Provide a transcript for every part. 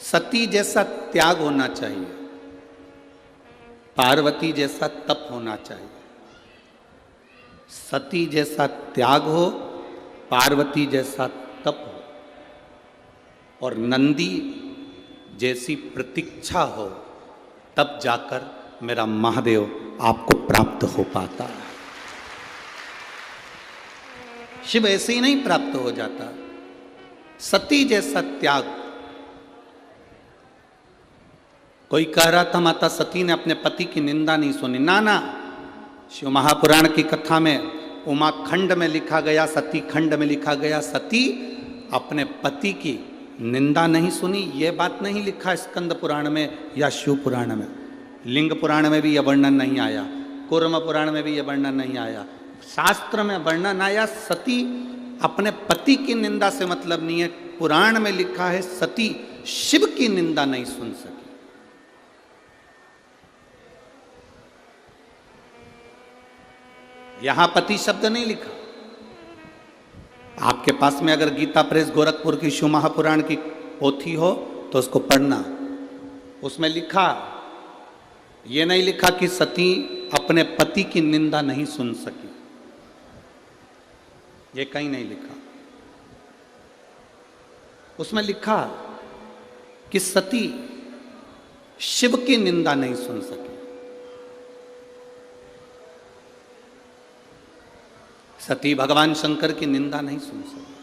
सती जैसा त्याग होना चाहिए, पार्वती जैसा तप होना चाहिए। सती जैसा त्याग हो, पार्वती जैसा तप हो और नंदी जैसी प्रतीक्षा हो, तब जाकर मेरा महादेव आपको प्राप्त हो पाता है। शिव ऐसे ही नहीं प्राप्त हो जाता। सती जैसा त्याग। कोई कह रहा था माता सती ने अपने पति की निंदा नहीं सुनी। ना ना, शिव महापुराण की कथा में उमा खंड में लिखा गया, सती खंड में लिखा गया, सती अपने पति की निंदा नहीं सुनी। ये बात नहीं लिखा स्कंद पुराण में या शिव पुराण में। लिंग पुराण में भी यह वर्णन नहीं आया, कूर्म पुराण में भी यह वर्णन नहीं आया। शास्त्र में वर्णन आया सती अपने पति की निंदा से मतलब नहीं है। पुराण में लिखा है सती शिव की निंदा नहीं सुन सकी। यहां पति शब्द नहीं लिखा। आपके पास में अगर गीता प्रेस गोरखपुर की शिव महापुराण की पोथी हो तो उसको पढ़ना। उसमें लिखा, ये नहीं लिखा कि सती अपने पति की निंदा नहीं सुन सकी। ये कहीं नहीं लिखा। उसमें लिखा कि सती शिव की निंदा नहीं सुन सकी। सती भगवान शंकर की निंदा नहीं सुन सकी।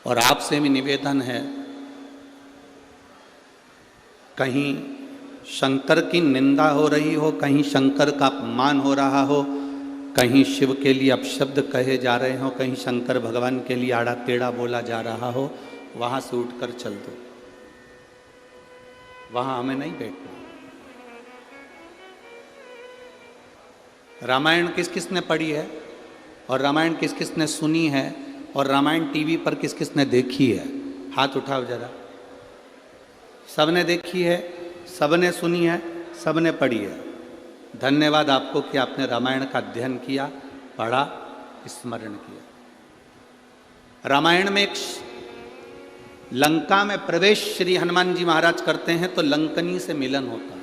और आपसे भी निवेदन है, कहीं शंकर की निंदा हो रही हो, कहीं शंकर का अपमान हो रहा हो, कहीं शिव के लिए अपशब्द कहे जा रहे हो, कहीं शंकर भगवान के लिए आड़ा टेढ़ा बोला जा रहा हो, वहां से उठकर चल दो। वहां हमें नहीं बैठना। रामायण किस किस ने पढ़ी है और रामायण किस किस ने सुनी है और रामायण टीवी पर किस किस ने देखी है? हाथ उठाओ जरा। सबने देखी है, सबने सुनी है, सबने पढ़ी है। धन्यवाद आपको कि आपने रामायण का अध्ययन किया, पढ़ा, स्मरण किया। रामायण में एक लंका में प्रवेश श्री हनुमान जी महाराज करते हैं तो लंकनी से मिलन होता है।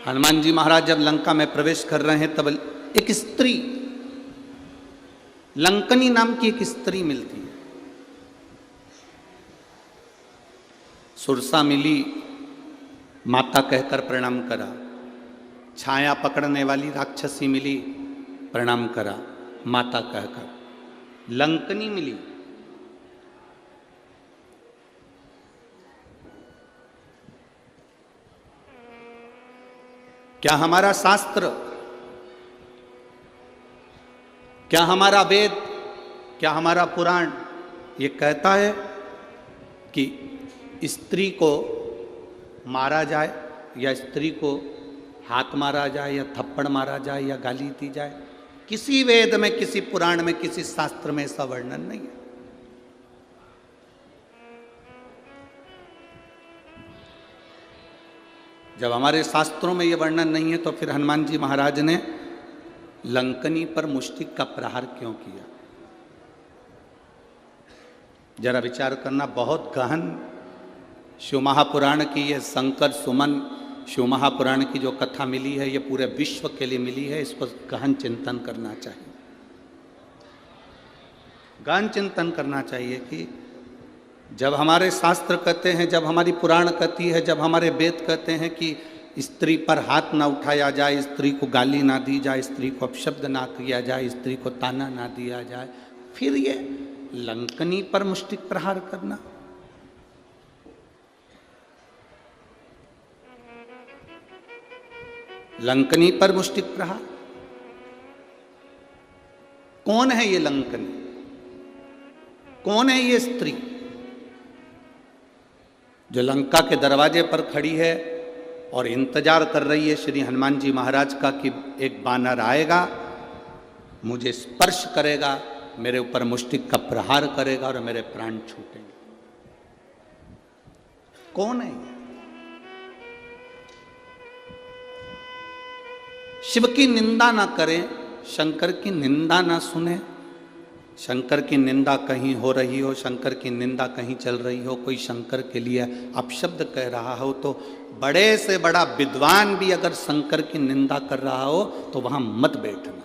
हनुमान जी महाराज जब लंका में प्रवेश कर रहे हैं तब एक स्त्री, लंकनी नाम की एक स्त्री मिलती है। सुरसा मिली, माता कहकर प्रणाम करा। छाया पकड़ने वाली राक्षसी मिली, प्रणाम करा माता कहकर। लंकनी मिली, क्या हमारा शास्त्र, क्या हमारा वेद, क्या हमारा पुराण ये कहता है कि स्त्री को मारा जाए या स्त्री को हाथ मारा जाए या थप्पड़ मारा जाए या गाली दी जाए? किसी वेद में, किसी पुराण में, किसी शास्त्र में ऐसा वर्णन नहीं है। जब हमारे शास्त्रों में ये वर्णन नहीं है तो फिर हनुमान जी महाराज ने लंकनी पर मुष्टिक का प्रहार क्यों किया? जरा विचार करना। बहुत गहन शिव महापुराण की ये शंकर सुमन शिव महापुराण की जो कथा मिली है, ये पूरे विश्व के लिए मिली है। इस पर गहन चिंतन करना चाहिए। गहन चिंतन करना चाहिए कि जब हमारे शास्त्र कहते हैं, जब हमारी पुराण कहती है, जब हमारे वेद कहते हैं कि स्त्री पर हाथ ना उठाया जाए, स्त्री को गाली ना दी जाए, स्त्री को अपशब्द ना किया जाए, स्त्री को ताना ना दिया जाए, फिर ये लंकनी पर मुष्टिक प्रहार करना। लंकनी पर मुष्टिक प्रहार। कौन है ये लंकनी? कौन है ये स्त्री जो लंका के दरवाजे पर खड़ी है और इंतजार कर रही है श्री हनुमान जी महाराज का कि एक बानर आएगा, मुझे स्पर्श करेगा, मेरे ऊपर मुष्टिक का प्रहार करेगा और मेरे प्राण छूटेंगे? कौन है? शिव की निंदा ना करें, शंकर की निंदा ना सुने। शंकर की निंदा कहीं हो रही हो, शंकर की निंदा कहीं चल रही हो, कोई शंकर के लिए अपशब्द कह रहा हो, तो बड़े से बड़ा विद्वान भी अगर शंकर की निंदा कर रहा हो तो वहां मत बैठना।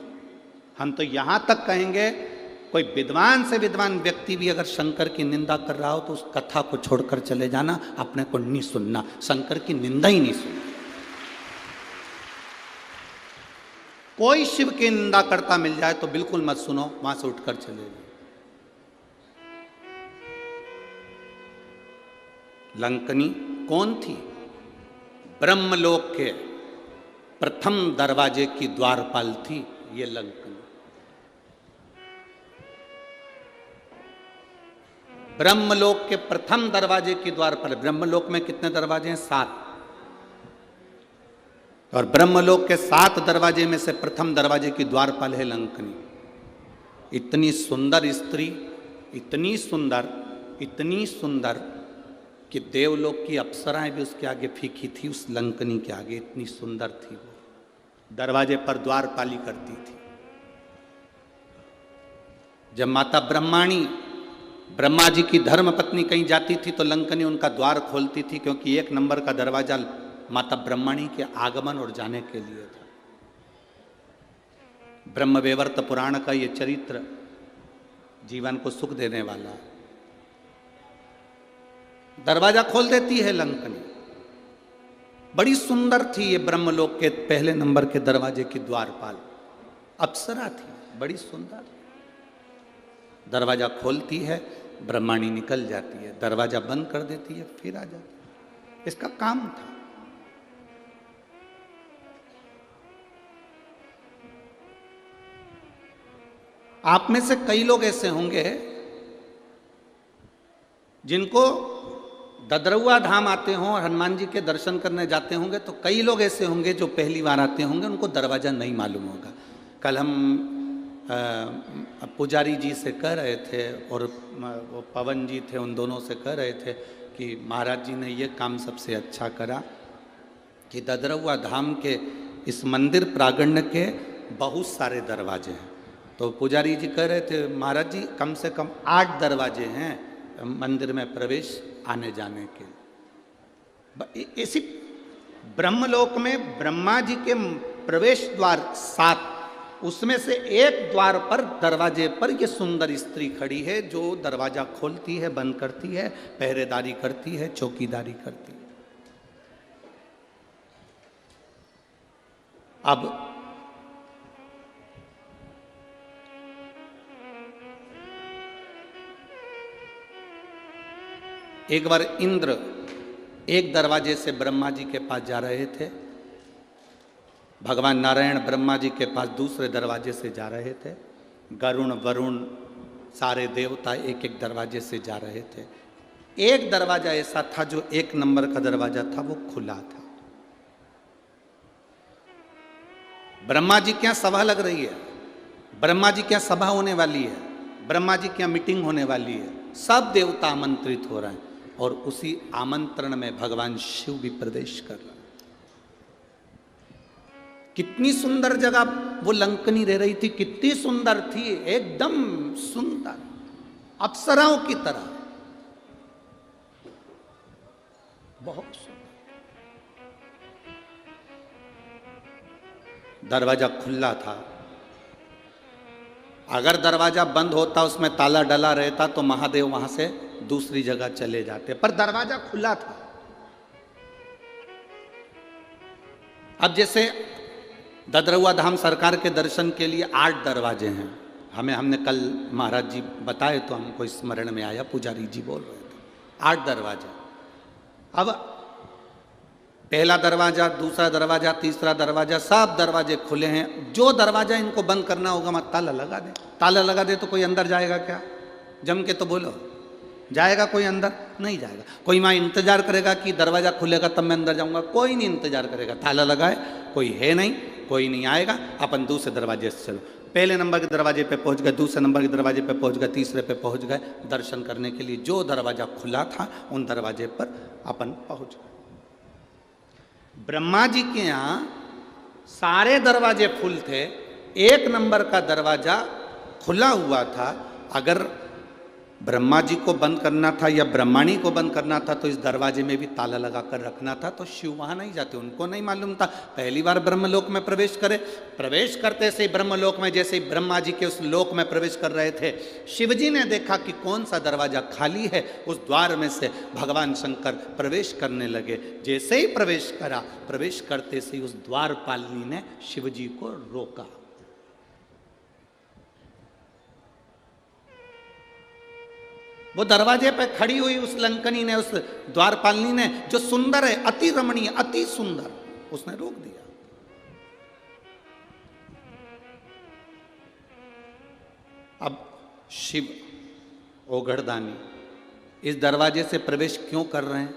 हम तो यहां तक कहेंगे, कोई विद्वान से विद्वान व्यक्ति भी अगर शंकर की निंदा कर रहा हो तो उस कथा को छोड़कर चले जाना, अपने को नहीं सुनना, शंकर की निंदा ही नहीं सुनना। कोई शिव की निंदा करता मिल जाए तो बिल्कुल मत सुनो, वहां से उठकर चले जाओ। लंकनी कौन थी? ब्रह्मलोक के प्रथम दरवाजे की द्वारपाल थी ये लंकनी। ब्रह्मलोक के प्रथम दरवाजे की द्वारपाल। ब्रह्मलोक में कितने दरवाजे हैं? 7। और ब्रह्मलोक के 7 दरवाजे में से प्रथम दरवाजे की द्वारपाल है लंकनी। इतनी सुंदर स्त्री, इतनी सुंदर, इतनी सुंदर कि देवलोक की अप्सराएं भी उसके आगे फीकी थी, उस लंकनी के आगे। इतनी सुंदर थी वो। दरवाजे पर द्वारपाली करती थी। जब माता ब्रह्माणी, ब्रह्मा जी की धर्म पत्नी कहीं जाती थी तो लंकनी उनका द्वार खोलती थी, क्योंकि 1 नंबर का दरवाजा माता ब्रह्मणी के आगमन और जाने के लिए था। ब्रह्मवैवर्त पुराण का ये चरित्र जीवन को सुख देने वाला। दरवाजा खोल देती है लंकनी। बड़ी सुंदर थी ये ब्रह्मलोक के पहले नंबर के दरवाजे की द्वारपाल, अप्सरा थी, बड़ी सुंदर। दरवाजा खोलती है, ब्रह्माणी निकल जाती है, दरवाजा बंद कर देती है, फिर आ जाती है। इसका काम था। आप में से कई लोग ऐसे होंगे जिनको ददरुआ धाम आते हों और हनुमान जी के दर्शन करने जाते होंगे, तो कई लोग ऐसे होंगे जो पहली बार आते होंगे, उनको दरवाज़ा नहीं मालूम होगा। कल हम पुजारी जी से कह रहे थे और वो पवन जी थे, उन दोनों से कह रहे थे कि महाराज जी ने ये काम सबसे अच्छा करा कि ददरुआ धाम के इस मंदिर प्रांगण के बहुत सारे दरवाजे हैं। तो पुजारी जी कह रहे थे महाराज जी कम से कम 8 दरवाजे हैं मंदिर में प्रवेश आने जाने के। इसी ब्रह्मलोक में ब्रह्मा जी के प्रवेश द्वार 7, उसमें से एक द्वार पर दरवाजे पर ये सुंदर स्त्री खड़ी है जो दरवाजा खोलती है, बंद करती है, पहरेदारी करती है, चौकीदारी करती है। अब एक बार इंद्र एक दरवाजे से ब्रह्मा जी के पास जा रहे थे, भगवान नारायण ब्रह्मा जी के पास दूसरे दरवाजे से जा रहे थे, गरुण वरुण सारे देवता एक एक दरवाजे से जा रहे थे। एक दरवाजा ऐसा था जो 1 नंबर का दरवाजा था, वो खुला था। ब्रह्मा जी क्या सभा लग रही है, ब्रह्मा जी क्या सभा होने वाली है, ब्रह्मा जी क्या मीटिंग होने वाली है, सब देवता आमंत्रित हो रहे हैं और उसी आमंत्रण में भगवान शिव भी प्रवेश कर रहे हैं। कितनी सुंदर जगह वो लंकनी रह रही थी, कितनी सुंदर थी, एकदम सुंदर अप्सराओं की तरह, बहुत सुंदर। दरवाजा खुला था। अगर दरवाजा बंद होता, उसमें ताला डला रहता, तो महादेव वहां से दूसरी जगह चले जाते, पर दरवाजा खुला था। अब जैसे ददरुआ धाम सरकार के दर्शन के लिए 8 दरवाजे हैं। हमने कल महाराज जी बताए तो हमको स्मरण में आया, पुजारी जी बोल रहे थे 8 दरवाजे। अब पहला दरवाजा, दूसरा दरवाजा, तीसरा दरवाजा, सब दरवाजे खुले हैं। जो दरवाजा इनको बंद करना होगा मत ताला लगा दे। ताला लगा दे तो कोई अंदर जाएगा क्या? जम के तो बोलो, जाएगा कोई अंदर? नहीं जाएगा। कोई वहाँ इंतजार करेगा कि दरवाजा खुलेगा तब मैं अंदर जाऊंगा? कोई नहीं इंतजार करेगा। ताला लगाए, कोई है नहीं, कोई नहीं आएगा, अपन दूसरे दरवाजे से चलो। पहले नंबर के दरवाजे पे पहुंच गए, दूसरे नंबर के दरवाजे पे पहुंच गए, तीसरे पे पहुंच गए। दर्शन करने के लिए जो दरवाजा खुला था उन दरवाजे पर अपन पहुंच गए। ब्रह्मा जी के यहाँ सारे दरवाजे फुल थे, एक नंबर का दरवाजा खुला हुआ था। अगर ब्रह्मा जी को बंद करना था या ब्रह्माणी को बंद करना था तो इस दरवाजे में भी ताला लगा कर रखना था, तो शिव वहां नहीं जाते, उनको नहीं मालूम था। पहली बार ब्रह्मलोक में प्रवेश करे, प्रवेश करते से ब्रह्मलोक में जैसे ही ब्रह्मा जी के उस लोक में प्रवेश कर रहे थे, शिव जी ने देखा कि कौन सा दरवाजा खाली है, उस द्वार में से भगवान शंकर प्रवेश करने लगे। जैसे ही प्रवेश करा, प्रवेश करते से उस द्वारपालिनी ने शिव जी को रोका। वो दरवाजे पे खड़ी हुई उस लंकनी ने, उस द्वारपालिनी ने, जो सुंदर है, अति रमणीय, अति सुंदर, उसने रोक दिया। अब शिव ओघड़दानी इस दरवाजे से प्रवेश क्यों कर रहे हैं?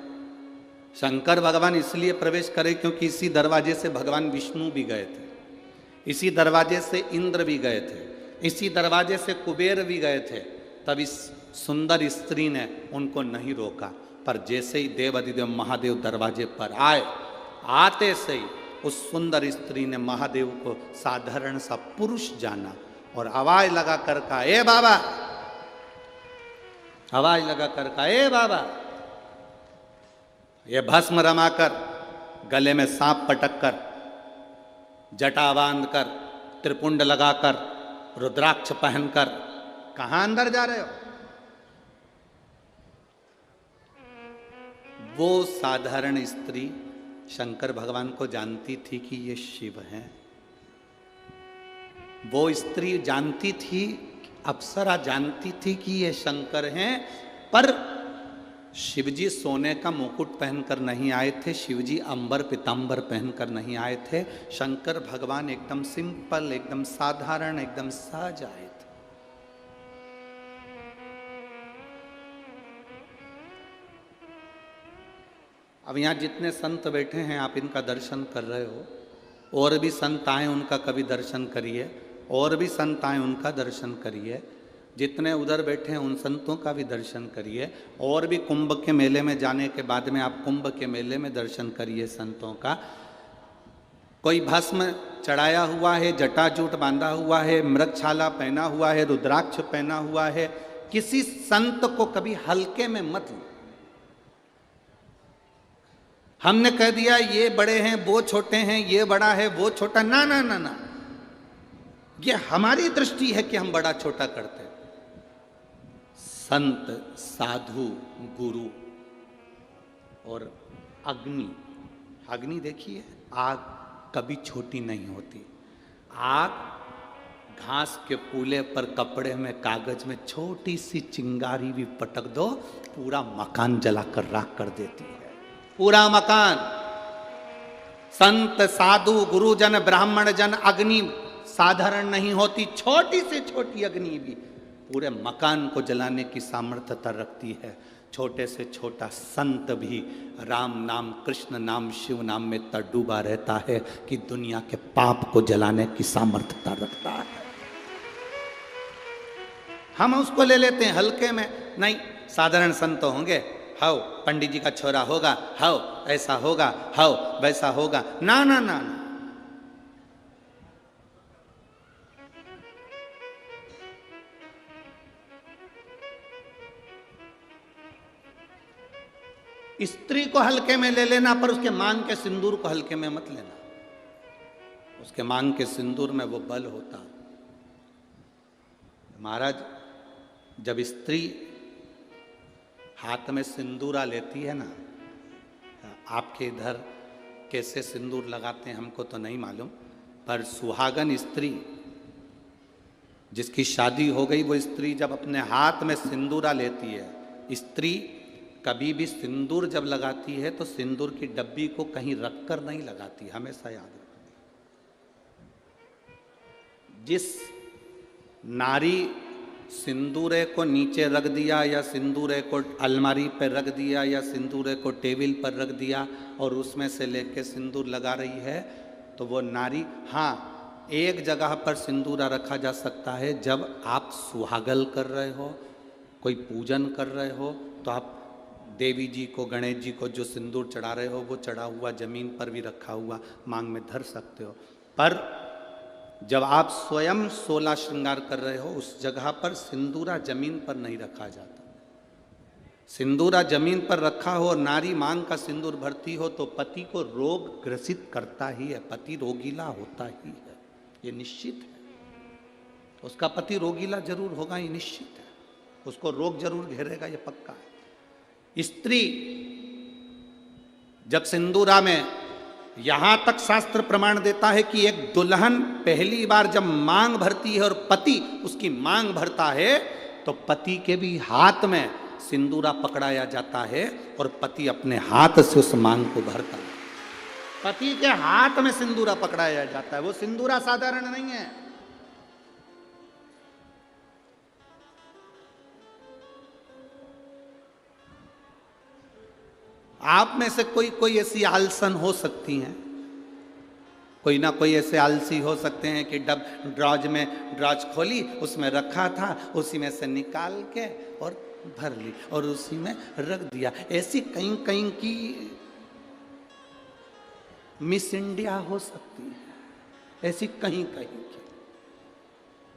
शंकर भगवान इसलिए प्रवेश करे क्योंकि इसी दरवाजे से भगवान विष्णु भी गए थे, इसी दरवाजे से इंद्र भी गए थे, इसी दरवाजे से कुबेर भी गए थे। तब इस सुंदर स्त्री ने उनको नहीं रोका। पर जैसे ही देवाधिदेव महादेव दरवाजे पर आए, आते से ही उस सुंदर स्त्री ने महादेव को साधारण सा पुरुष जाना और आवाज लगा कर कहा, ए बाबा, आवाज लगा कर कहा, ए बाबा। ये भस्म रमाकर, गले में सांप पटक कर, जटा बांध कर, त्रिपुंड लगाकर, रुद्राक्ष पहनकर कहां अंदर जा रहे हो? वो साधारण स्त्री शंकर भगवान को जानती थी कि ये शिव हैं। वो स्त्री जानती थी, अप्सरा जानती थी कि ये शंकर हैं। पर शिवजी सोने का मुकुट पहनकर नहीं आए थे, शिवजी अंबर पीतांबर पहनकर नहीं आए थे। शंकर भगवान एकदम सिंपल, एकदम साधारण, एकदम सहज आए थे। अब यहाँ जितने संत बैठे हैं, आप इनका दर्शन कर रहे हो, और भी संत आए उनका कभी दर्शन करिए, और भी संत आए उनका दर्शन करिए। जितने उधर बैठे हैं उन संतों का भी दर्शन करिए, और भी कुंभ के मेले में जाने के बाद में आप कुंभ के मेले में दर्शन करिए संतों का। कोई भस्म चढ़ाया हुआ है, जटाजूट बांधा हुआ है, मृगछाला पहना हुआ है, रुद्राक्ष पहना हुआ है, किसी संत को कभी हल्के में मत लो। हमने कह दिया ये बड़े हैं, वो छोटे हैं, ये बड़ा है, वो छोटा, ना ना ना ना, ये हमारी दृष्टि है कि हम बड़ा छोटा करते। संत, साधु, गुरु और अग्नि, अग्नि देखिए, आग कभी छोटी नहीं होती। आग घास के पूले पर कपड़े में, कागज में छोटी सी चिंगारी भी पटक दो, पूरा मकान जलाकर राख कर देती है, पूरा मकान। संत, साधु, गुरुजन, ब्राह्मण जन, अग्नि साधारण नहीं होती, छोटी से छोटी अग्नि भी पूरे मकान को जलाने की सामर्थ्यता रखती है। छोटे से छोटा संत भी राम नाम, कृष्ण नाम, शिव नाम में इतना डूबा रहता है कि दुनिया के पाप को जलाने की सामर्थ्यता रखता है। हम उसको ले लेते हैं हल्के में। नहीं, साधारण संत होंगे, हाओ पंडित जी का छोरा होगा, हाओ ऐसा होगा, हाओ वैसा होगा, ना ना ना ना। स्त्री को हल्के में ले लेना, पर उसके मांग के सिंदूर को हल्के में मत लेना। उसके मांग के सिंदूर में वो बल होता। महाराज, जब स्त्री हाथ में सिंदूरा लेती है ना, आपके इधर कैसे सिंदूर लगाते हैं हमको तो नहीं मालूम, पर सुहागन स्त्री जिसकी शादी हो गई, वो स्त्री जब अपने हाथ में सिंदूरा लेती है, स्त्री कभी भी सिंदूर जब लगाती है तो सिंदूर की डब्बी को कहीं रखकर नहीं लगाती, हमेशा याद रखती। जिस नारी सिंदूरे को नीचे रख दिया, या सिंदूरे को अलमारी पर रख दिया, या सिंदूरे को टेबल पर रख दिया और उसमें से लेके सिंदूर लगा रही है, तो वो नारी, हाँ, एक जगह पर सिंदूरा रखा जा सकता है, जब आप सुहागल कर रहे हो, कोई पूजन कर रहे हो, तो आप देवी जी को, गणेश जी को जो सिंदूर चढ़ा रहे हो, वो चढ़ा हुआ जमीन पर भी रखा हुआ मांग में धर सकते हो। पर जब आप स्वयं 16 श्रृंगार कर रहे हो, उस जगह पर सिंदूरा जमीन पर नहीं रखा जाता। सिंदूरा जमीन पर रखा हो और नारी मांग का सिंदूर भरती हो तो पति को रोग ग्रसित करता ही है, पति रोगीला होता ही है, ये निश्चित है। उसका पति रोगीला जरूर होगा, ये निश्चित है। उसको रोग जरूर घेरेगा, ये पक्का है। स्त्री जब सिंदूरा में, यहां तक शास्त्र प्रमाण देता है कि एक दुल्हन पहली बार जब मांग भरती है और पति उसकी मांग भरता है तो पति के भी हाथ में सिंदूरा पकड़ाया जाता है और पति अपने हाथ से उस मांग को भरता है। पति के हाथ में सिंदूरा पकड़ाया जाता है। वो सिंदूरा साधारण नहीं है। आप में से कोई कोई ऐसी आलसन हो सकती हैं, कोई ना कोई ऐसे आलसी हो सकते हैं कि ड्रॉज खोली, उसमें रखा था, उसी में से निकाल के और भर ली और उसी में रख दिया। ऐसी कहीं कहीं की मिस इंडिया हो सकती है, ऐसी कहीं कहीं की।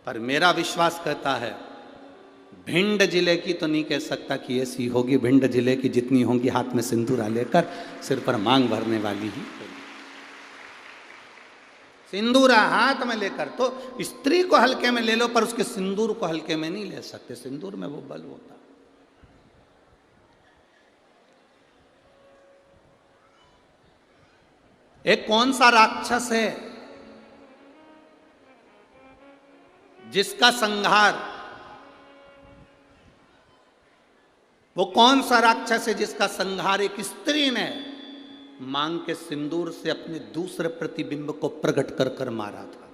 पर मेरा विश्वास कहता है भिंड जिले की तो नहीं कह सकता कि ऐसी होगी। भिंड जिले की जितनी होंगी हाथ में सिंदूरा लेकर सिर पर मांग भरने वाली ही होगी। सिंदूरा हाथ में लेकर तो स्त्री को हल्के में ले लो, पर उसके सिंदूर को हल्के में नहीं ले सकते। सिंदूर में वो बल होता। एक कौन सा राक्षस है जिसका संहार, वो कौन सा राक्षस है जिसका संहार एक स्त्री ने मांग के सिंदूर से अपने दूसरे प्रतिबिंब को प्रकट कर कर मारा था?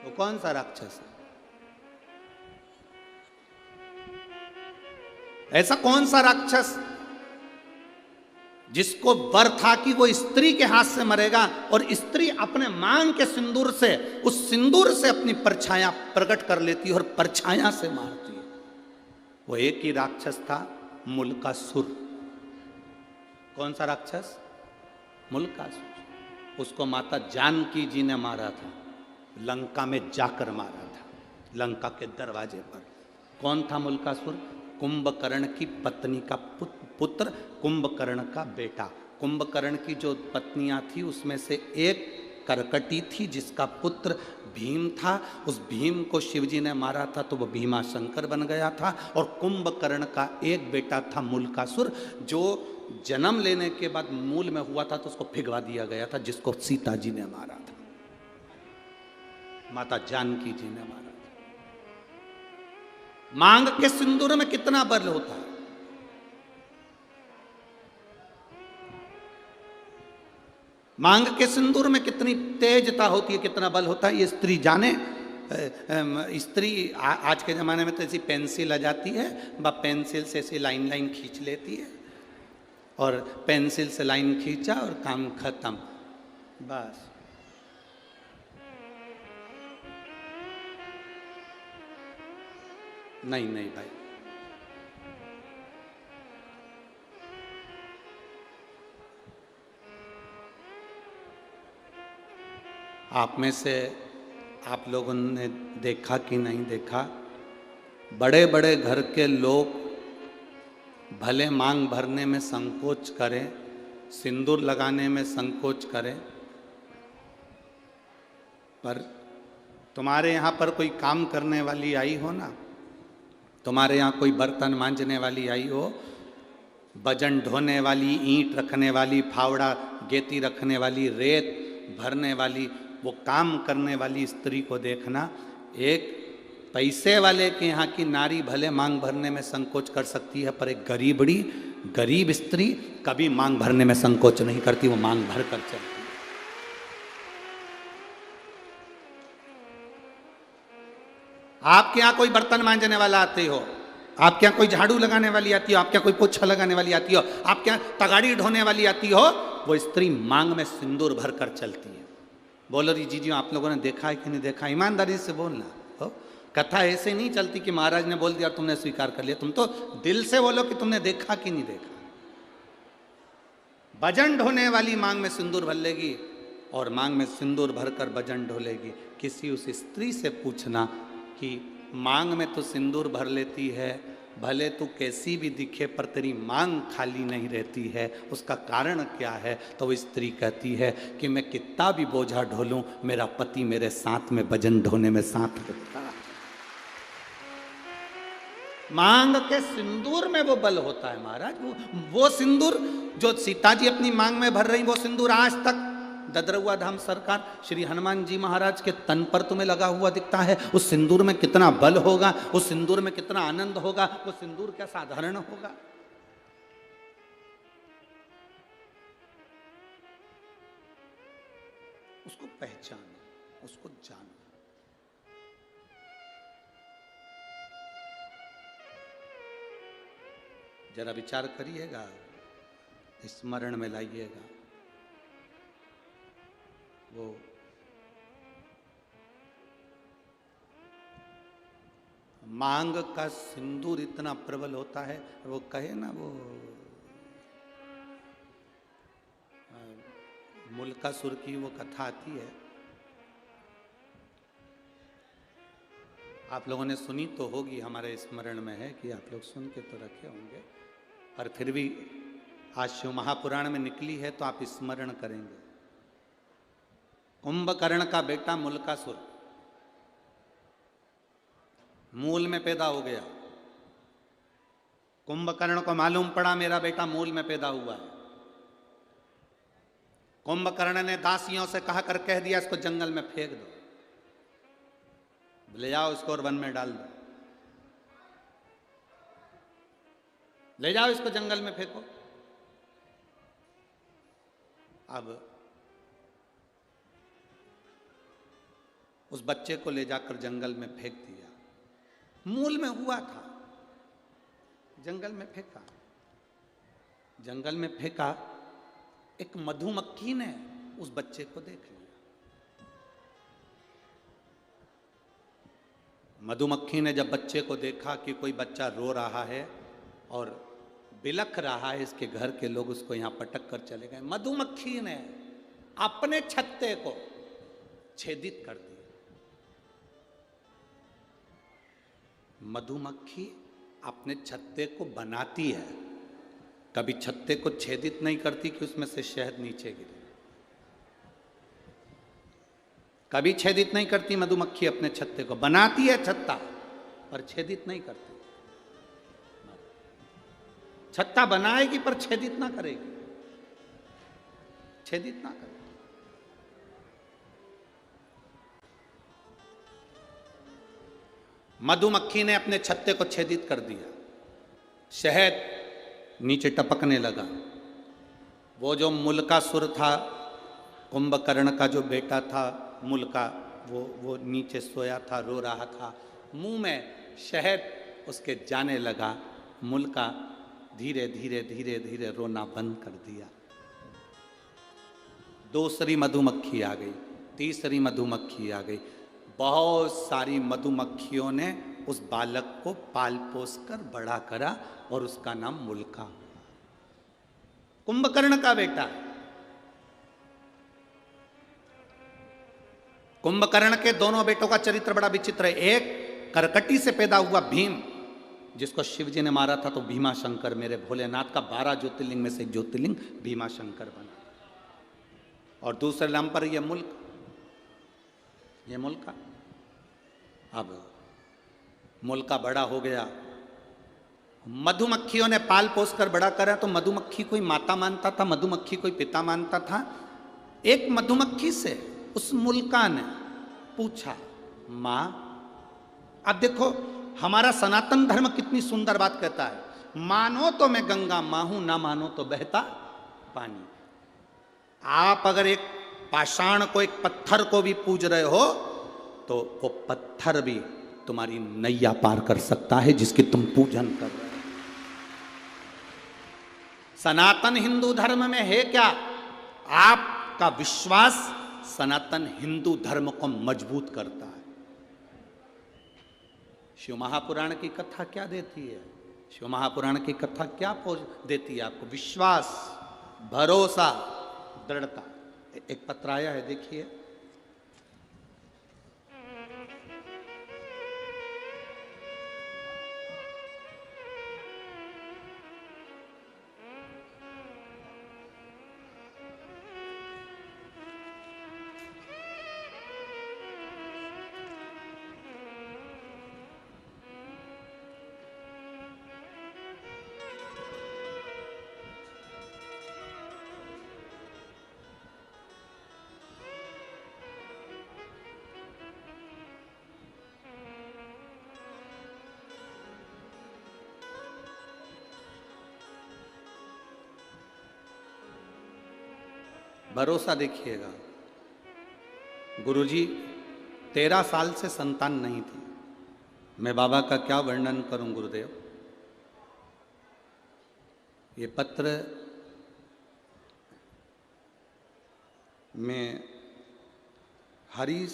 वो कौन सा राक्षस है? ऐसा कौन सा राक्षस जिसको वर था कि वो स्त्री के हाथ से मरेगा और स्त्री अपने मांग के सिंदूर से, उस सिंदूर से अपनी परछाया प्रकट कर लेती है और परछाया से मारती है? वो एक ही राक्षस था, मुल्कासुर। कौन सा राक्षस? मुल्कासुर। उसको माता जानकी जी ने मारा था, लंका में जाकर मारा था, लंका के दरवाजे पर। कौन था मुल्कासुर? कुंभकर्ण की पत्नी का पुत्र, कुंभकर्ण का बेटा। कुंभकर्ण की जो पत्नियां थी उसमें से एक करकटी थी जिसका पुत्र भीम था। उस भीम को शिवजी ने मारा था तो वो भीमा शंकर बन गया था। और कुंभकर्ण का एक बेटा था मुल्कासुर, जो जन्म लेने के बाद मूल में हुआ था तो उसको भिगवा दिया गया था, जिसको सीता जी ने मारा था, माता जानकी जी ने मारा था। मांग के सिंदूर में कितना बल होता है। मांग के सिंदूर में कितनी तेजता होती है, कितना बल होता है, ये स्त्री जाने। स्त्री आज के ज़माने में तो ऐसी पेंसिल आ जाती है, वह पेंसिल से ऐसी लाइन लाइन खींच लेती है और पेंसिल से लाइन खींचा और काम खत्म, बस। नहीं नहीं भाई, आप में से आप लोगों ने देखा कि नहीं देखा, बड़े बड़े घर के लोग भले मांग भरने में संकोच करें, सिंदूर लगाने में संकोच करें, पर तुम्हारे यहाँ पर कोई काम करने वाली आई हो ना, तुम्हारे यहाँ कोई बर्तन मांजने वाली आई हो, वजन ढोने वाली, ईंट रखने वाली, फावड़ा गेती रखने वाली, रेत भरने वाली, वो काम करने वाली स्त्री को देखना। एक पैसे वाले के यहाँ की नारी भले मांग भरने में संकोच कर सकती है, पर एक गरीब स्त्री कभी मांग भरने में संकोच नहीं करती, वो मांग भर कर चलती है। आपके यहाँ कोई बर्तन मांजने वाला आते हो, आपके यहाँ कोई झाड़ू लगाने वाली आती हो, आपके यहाँ कोई पोछा लगाने वाली आती हो, आपके यहाँ तगाड़ी ढोने वाली आती हो, वो स्त्री मांग में सिंदूर भर कर चलती है। बोलो री जीजी, आप लोगों ने देखा है कि नहीं देखा? ईमानदारी से बोलना हो। कथा ऐसे नहीं चलती कि महाराज ने बोल दिया तुमने स्वीकार कर लिया। तुम तो दिल से बोलो कि तुमने देखा कि नहीं देखा। वजन ढोने वाली मांग में सिंदूर भर लेगी और मांग में सिंदूर भरकर भजन ढोलेगी। किसी उस स्त्री से पूछना कि मांग में तो सिंदूर भर लेती है, भले तू कैसी भी दिखे पर तेरी मांग खाली नहीं रहती है, उसका कारण क्या है? तो वो स्त्री कहती है कि मैं कितना भी बोझा ढोलूं, मेरा पति मेरे साथ में भजन ढोने में साथ देता है। मांग के सिंदूर में वो बल होता है महाराज। वो सिंदूर जो सीता जी अपनी मांग में भर रही, वो सिंदूर आज तक ददरुआ धाम सरकार श्री हनुमान जी महाराज के तन पर तुम्हें लगा हुआ दिखता है। उस सिंदूर में कितना बल होगा, उस सिंदूर में कितना आनंद होगा, वो सिंदूर क्या साधारण होगा? उसको पहचानो, उसको जानो। जरा विचार करिएगा, स्मरण में लाइएगा। वो मांग का सिंदूर इतना प्रबल होता है, वो कहे ना, वो मुल्कासुर की वो कथा आती है, आप लोगों ने सुनी तो होगी, हमारे स्मरण में है कि आप लोग सुन के तो रखे होंगे, पर फिर भी आज शिव महापुराण में निकली है तो आप स्मरण करेंगे। कुंभकर्ण का बेटा मुल्कासुर मूल में पैदा हो गया। कुंभकर्ण को मालूम पड़ा मेरा बेटा मूल में पैदा हुआ है। कुंभकर्ण ने दासियों से कहा कर कह दिया इसको जंगल में फेंक दो, ले जाओ इसको और वन में डाल दो, ले जाओ इसको जंगल में फेंको। अब उस बच्चे को ले जाकर जंगल में फेंक दिया। मूल में हुआ था, जंगल में फेंका। जंगल में फेंका, एक मधुमक्खी ने उस बच्चे को देख लिया। मधुमक्खी ने जब बच्चे को देखा कि कोई बच्चा रो रहा है और बिलख रहा है, इसके घर के लोग उसको यहां पटक कर चले गए। मधुमक्खी ने अपने छत्ते को छेदित कर दिया। मधुमक्खी अपने छत्ते को बनाती है, कभी छत्ते को छेदित नहीं करती कि उसमें से शहद नीचे गिरे। कभी छेदित नहीं करती मधुमक्खी अपने छत्ते को, बनाती है छत्ता पर छेदित नहीं करती। छत्ता बनाएगी पर छेदित ना करेगी, छेदित ना करेगी। मधुमक्खी ने अपने छत्ते को छेदित कर दिया, शहद नीचे टपकने लगा। वो जो मुल्कासुर था, कुंभकर्ण का जो बेटा था मुल्का, वो नीचे सोया था, रो रहा था, मुंह में शहद उसके जाने लगा। मुल्का धीरे धीरे धीरे धीरे रोना बंद कर दिया। दूसरी मधुमक्खी आ गई, तीसरी मधुमक्खी आ गई। बहुत सारी मधुमक्खियों ने उस बालक को पाल पोस कर बड़ा करा और उसका नाम मुल्का। कुंभकर्ण का बेटा। कुंभकर्ण के दोनों बेटों का चरित्र बड़ा विचित्र है। एक करकटी से पैदा हुआ भीम, जिसको शिव जी ने मारा था तो भीमा शंकर, मेरे भोलेनाथ का 12 ज्योतिर्लिंग में से एक ज्योतिर्लिंग भीमा शंकर बना। और दूसरे नंबर ये मुल्का। अब मुल्का बड़ा हो गया, मधुमक्खियों ने पाल पोस कर बड़ा करा। तो मधुमक्खी कोई माता मानता था, मधुमक्खी कोई पिता मानता था। एक मधुमक्खी से उस मुल्का ने पूछा, मां, अब देखो हमारा सनातन धर्म कितनी सुंदर बात कहता है, मानो तो मैं गंगा मां हूं, ना मानो तो बहता पानी। आप अगर एक पाषाण को, एक पत्थर को भी पूज रहे हो तो वो पत्थर भी तुम्हारी नैया पार कर सकता है जिसकी तुम पूजन कर रहे हो। सनातन हिंदू धर्म में है क्या? आपका विश्वास सनातन हिंदू धर्म को मजबूत करता है। शिव महापुराण की कथा क्या देती है? शिव महापुराण की कथा क्या देती है आपको? विश्वास, भरोसा, दृढ़ता। एक पत्र आया है, देखिए। भरोसा देखिएगा। गुरुजी 13 साल से संतान नहीं थी। मैं बाबा का क्या वर्णन करूं गुरुदेव। ये पत्र में हरि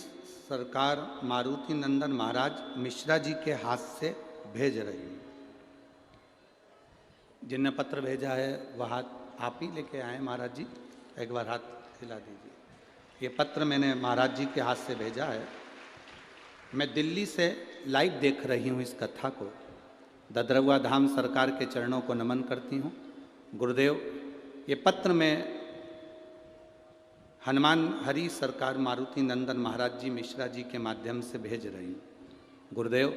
सरकार मारुति नंदन महाराज मिश्रा जी के हाथ से भेज रही हूँ। जिनने पत्र भेजा है वह हाथ आप ही लेके आए महाराज जी, एक बार हाथ हिला दीजिए। ये पत्र मैंने महाराज जी के हाथ से भेजा है। मैं दिल्ली से लाइव देख रही हूँ इस कथा को। ददरवा धाम सरकार के चरणों को नमन करती हूँ। गुरुदेव, ये पत्र में हनुमान हरि सरकार मारुति नंदन महाराज जी मिश्रा जी के माध्यम से भेज रही हूँ। गुरुदेव,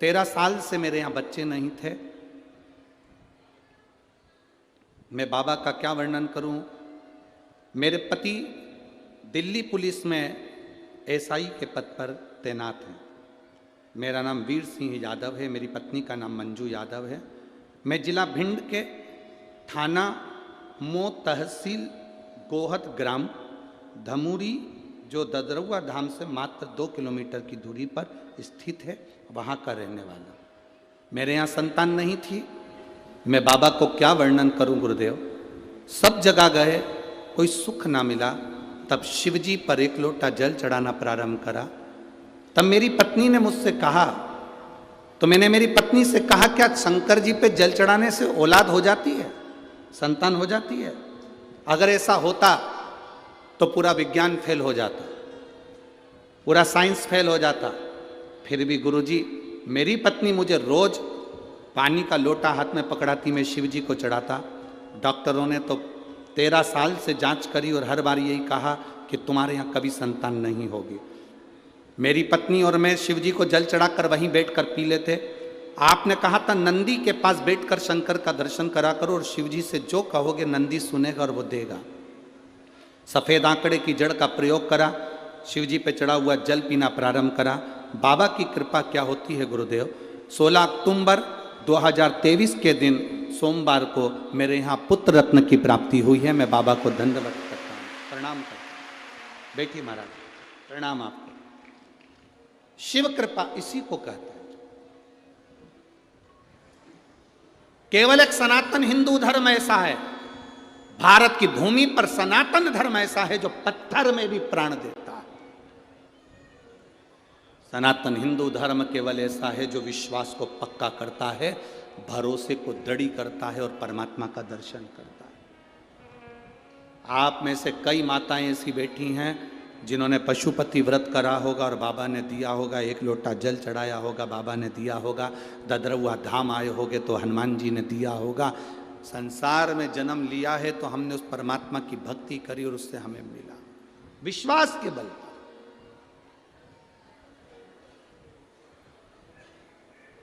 13 साल से मेरे यहाँ बच्चे नहीं थे। मैं बाबा का क्या वर्णन करूँ। मेरे पति दिल्ली पुलिस में एसआई के पद पर तैनात हैं। मेरा नाम वीर सिंह यादव है, मेरी पत्नी का नाम मंजू यादव है। मैं जिला भिंड के थाना मो तहसील गोहत ग्राम धमूरी, जो ददरवा धाम से मात्र 2 किलोमीटर की दूरी पर स्थित है, वहाँ का रहने वाला। मेरे यहाँ संतान नहीं थी। मैं बाबा को क्या वर्णन करूं गुरुदेव। सब जगह गए, कोई सुख ना मिला। तब शिवजी पर एक लोटा जल चढ़ाना प्रारंभ करा। तब मेरी पत्नी ने मुझसे कहा, तो मैंने मेरी पत्नी से कहा, क्या शंकर जी पे जल चढ़ाने से औलाद हो जाती है, संतान हो जाती है? अगर ऐसा होता तो पूरा विज्ञान फेल हो जाता, पूरा साइंस फेल हो जाता। फिर भी गुरुजी, मेरी पत्नी मुझे रोज पानी का लोटा हाथ में पकड़ाती, मैं शिव जी को चढ़ाता। डॉक्टरों ने तो 13 साल से जांच करी और हर बार यही कहा कि तुम्हारे यहाँ कभी संतान नहीं होगी। मेरी पत्नी और मैं शिव जी को जल चढ़ाकर वहीं बैठकर पी लेते। आपने कहा था नंदी के पास बैठकर शंकर का दर्शन करा करो और शिव जी से जो कहोगे नंदी सुनेगा और वो देगा। सफ़ेद आंकड़े की जड़ का प्रयोग करा, शिव जी पे चढ़ा हुआ जल पीना प्रारंभ करा। बाबा की कृपा क्या होती है गुरुदेव। 16 अक्टूबर 2023 के दिन सोमवार को मेरे यहाँ पुत्र रत्न की प्राप्ति हुई है। मैं बाबा को दंडवत करता हूँ, प्रणाम करता हूँ। बैठिए महाराज, प्रणाम आपको। शिव कृपा इसी को कहते हैं। केवल एक सनातन हिंदू धर्म ऐसा है, भारत की भूमि पर सनातन धर्म ऐसा है जो पत्थर में भी प्राण देता है। सनातन हिंदू धर्म केवल ऐसा है जो विश्वास को पक्का करता है, भरोसे को दृढ़ करता है और परमात्मा का दर्शन करता है। आप में से कई माताएं ऐसी बैठी हैं जिन्होंने पशुपति व्रत करा होगा और बाबा ने दिया होगा, एक लोटा जल चढ़ाया होगा, बाबा ने दिया होगा। ददरवा धाम आए होगे तो हनुमान जी ने दिया होगा। संसार में जन्म लिया है तो हमने उस परमात्मा की भक्ति करी और उससे हमें मिला, विश्वास के बल पर।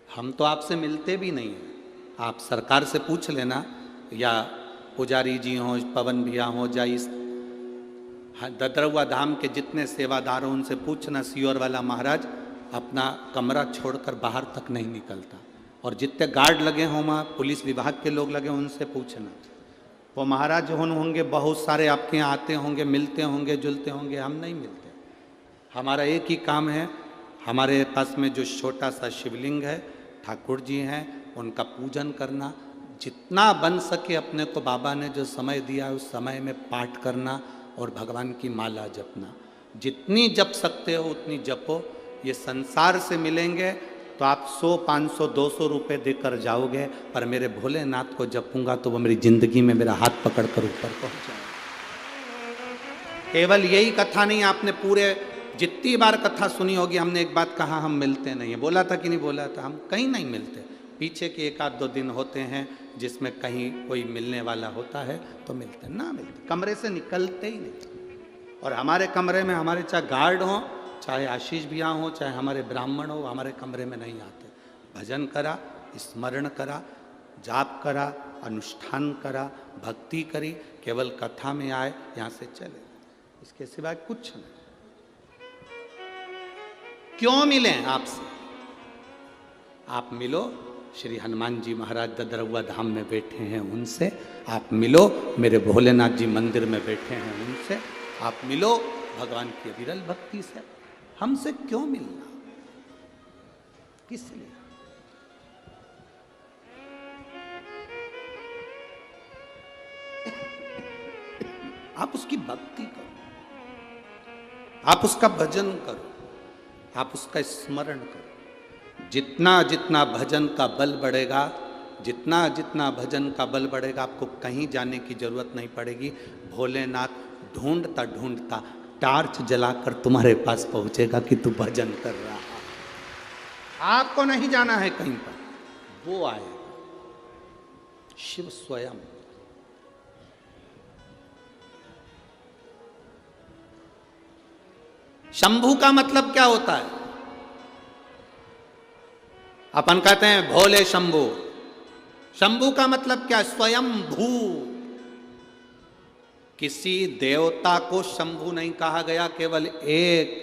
हम तो आपसे मिलते भी नहीं हैं। आप सरकार से पूछ लेना, या पुजारी जी हों, पवन भैया हों, या इस ददरवा धाम के जितने सेवादार हों उनसे पूछना। सियोर वाला महाराज अपना कमरा छोड़कर बाहर तक नहीं निकलता, और जितने गार्ड लगे हों वहाँ पुलिस विभाग के लोग लगे हों उनसे पूछना। वो महाराज होंगे बहुत सारे आपके यहाँ आते होंगे, मिलते होंगे, जुलते होंगे, हम नहीं मिलते। हमारा एक ही काम है, हमारे पास में जो छोटा सा शिवलिंग है, ठाकुर जी हैं, उनका पूजन करना। जितना बन सके अपने को बाबा ने जो समय दिया है उस समय में पाठ करना और भगवान की माला जपना। जितनी जप सकते हो उतनी जपो। ये संसार से मिलेंगे तो आप 100, 500, 200 रुपये देकर जाओगे, पर मेरे भोलेनाथ को जपूंगा तो वो मेरी जिंदगी में मेरा हाथ पकड़कर ऊपर पहुंच जाएगा। केवल यही कथा नहीं, आपने पूरे जितनी बार कथा सुनी होगी, हमने एक बात कहा, हम मिलते नहीं है। बोला था कि नहीं बोला था? हम कहीं नहीं मिलते। पीछे के एक आध दो दिन होते हैं जिसमें कहीं कोई मिलने वाला होता है तो मिलते, ना मिलते, कमरे से निकलते ही नहीं। और हमारे कमरे में हमारे चाहे गार्ड हो, चाहे आशीष भैया हो, चाहे हमारे ब्राह्मण हो, हमारे कमरे में नहीं आते। भजन करा, स्मरण करा, जाप करा, अनुष्ठान करा, भक्ति करी, केवल कथा में आए, यहाँ से चले, इसके सिवाय कुछ नहीं। क्यों मिले आपसे? आप मिलो श्री हनुमान जी महाराज ददरउआ धाम में बैठे हैं उनसे, आप मिलो मेरे भोलेनाथ जी मंदिर में बैठे हैं उनसे, आप मिलो भगवान की अविरल भक्ति से। हमसे क्यों मिलना? किस लिए? आप उसकी भक्ति करो, आप उसका भजन करो, आप उसका स्मरण करो। जितना जितना भजन का बल बढ़ेगा, जितना जितना भजन का बल बढ़ेगा, आपको कहीं जाने की जरूरत नहीं पड़ेगी। भोलेनाथ ढूंढता ढूंढता टार्च जलाकर तुम्हारे पास पहुंचेगा कि तू भजन कर रहा है। आपको नहीं जाना है कहीं पर, वो आएगा, शिव स्वयं। शंभू का मतलब क्या होता है? अपन कहते हैं भोले शंभू, शंभू का मतलब क्या? स्वयं भू। किसी देवता को शंभू नहीं कहा गया, केवल एक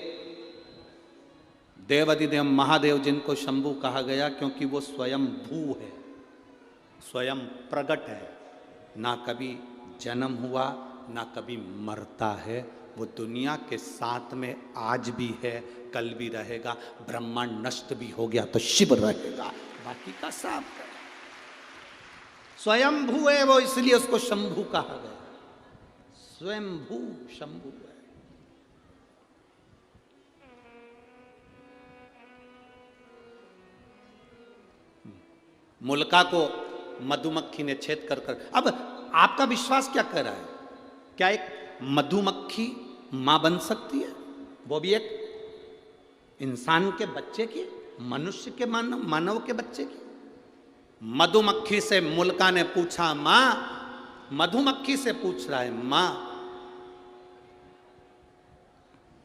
देवाधिदेव महादेव जिनको शंभू कहा गया, क्योंकि वो स्वयं भू है, स्वयं प्रगट है, ना कभी जन्म हुआ, ना कभी मरता है। वो दुनिया के साथ में आज भी है, कल भी रहेगा। ब्रह्मांड नष्ट भी हो गया तो शिव रहेगा, बाकी का सब स्वयंभू है वो, इसलिए उसको शंभू कहा गया। स्वयंभू शंभू है। मुल्का को मधुमक्खी ने छेद कर कर, अब आपका विश्वास क्या कर रहा है? क्या एक मधुमक्खी मां बन सकती है? वो भी एक इंसान के बच्चे की, मनुष्य के मानव के बच्चे की? मधुमक्खी से मुल्का ने पूछा, मां, मधुमक्खी से पूछ रहा है, मां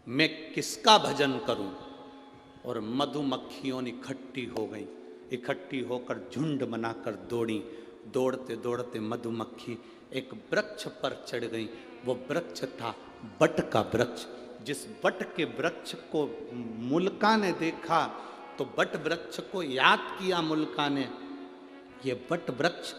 मैं किसका भजन करूं? और मधुमक्खियों इकट्ठी हो गई, इकट्ठी होकर झुंड बनाकर दौड़ी। दौड़ते दौड़ते मधुमक्खी एक वृक्ष पर चढ़ गई। वो वृक्ष था बट का वृक्ष। जिस बट के वृक्ष को मुल्का ने देखा तो बट वृक्ष को याद किया मुल्का ने। ये बट वृक्ष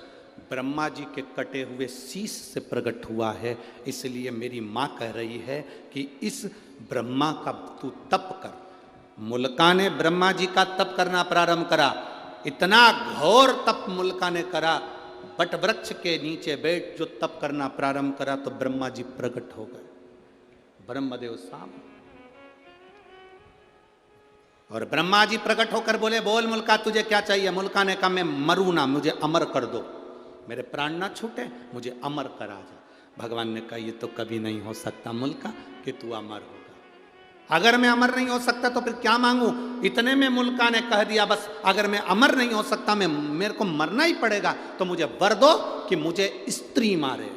ब्रह्मा जी के कटे हुए शीश से प्रकट हुआ है, इसलिए मेरी माँ कह रही है कि इस ब्रह्मा का तू तप कर। मुल्का ने ब्रह्मा जी का तप करना प्रारंभ करा। इतना घोर तप मुल्का ने करा, बट वृक्ष के नीचे बैठ जो तप करना प्रारंभ करा तो ब्रह्मा जी प्रकट हो गए, ब्रह्मदेव सामने। और ब्रह्मा जी प्रकट होकर बोले, बोल मुल्का तुझे क्या चाहिए? मुल्का ने कहा, मैं मरूं ना, मुझे अमर कर दो, मेरे प्राण ना छूटे, मुझे अमर करा जा। भगवान ने कहा, ये तो कभी नहीं हो सकता मुल्का कि तू अमर होगा। अगर मैं अमर नहीं हो सकता तो फिर क्या मांगू? इतने में मुल्का ने कह दिया, बस अगर मैं अमर नहीं हो सकता, मेरे को मरना ही पड़ेगा, तो मुझे वर दो कि मुझे स्त्री मारे।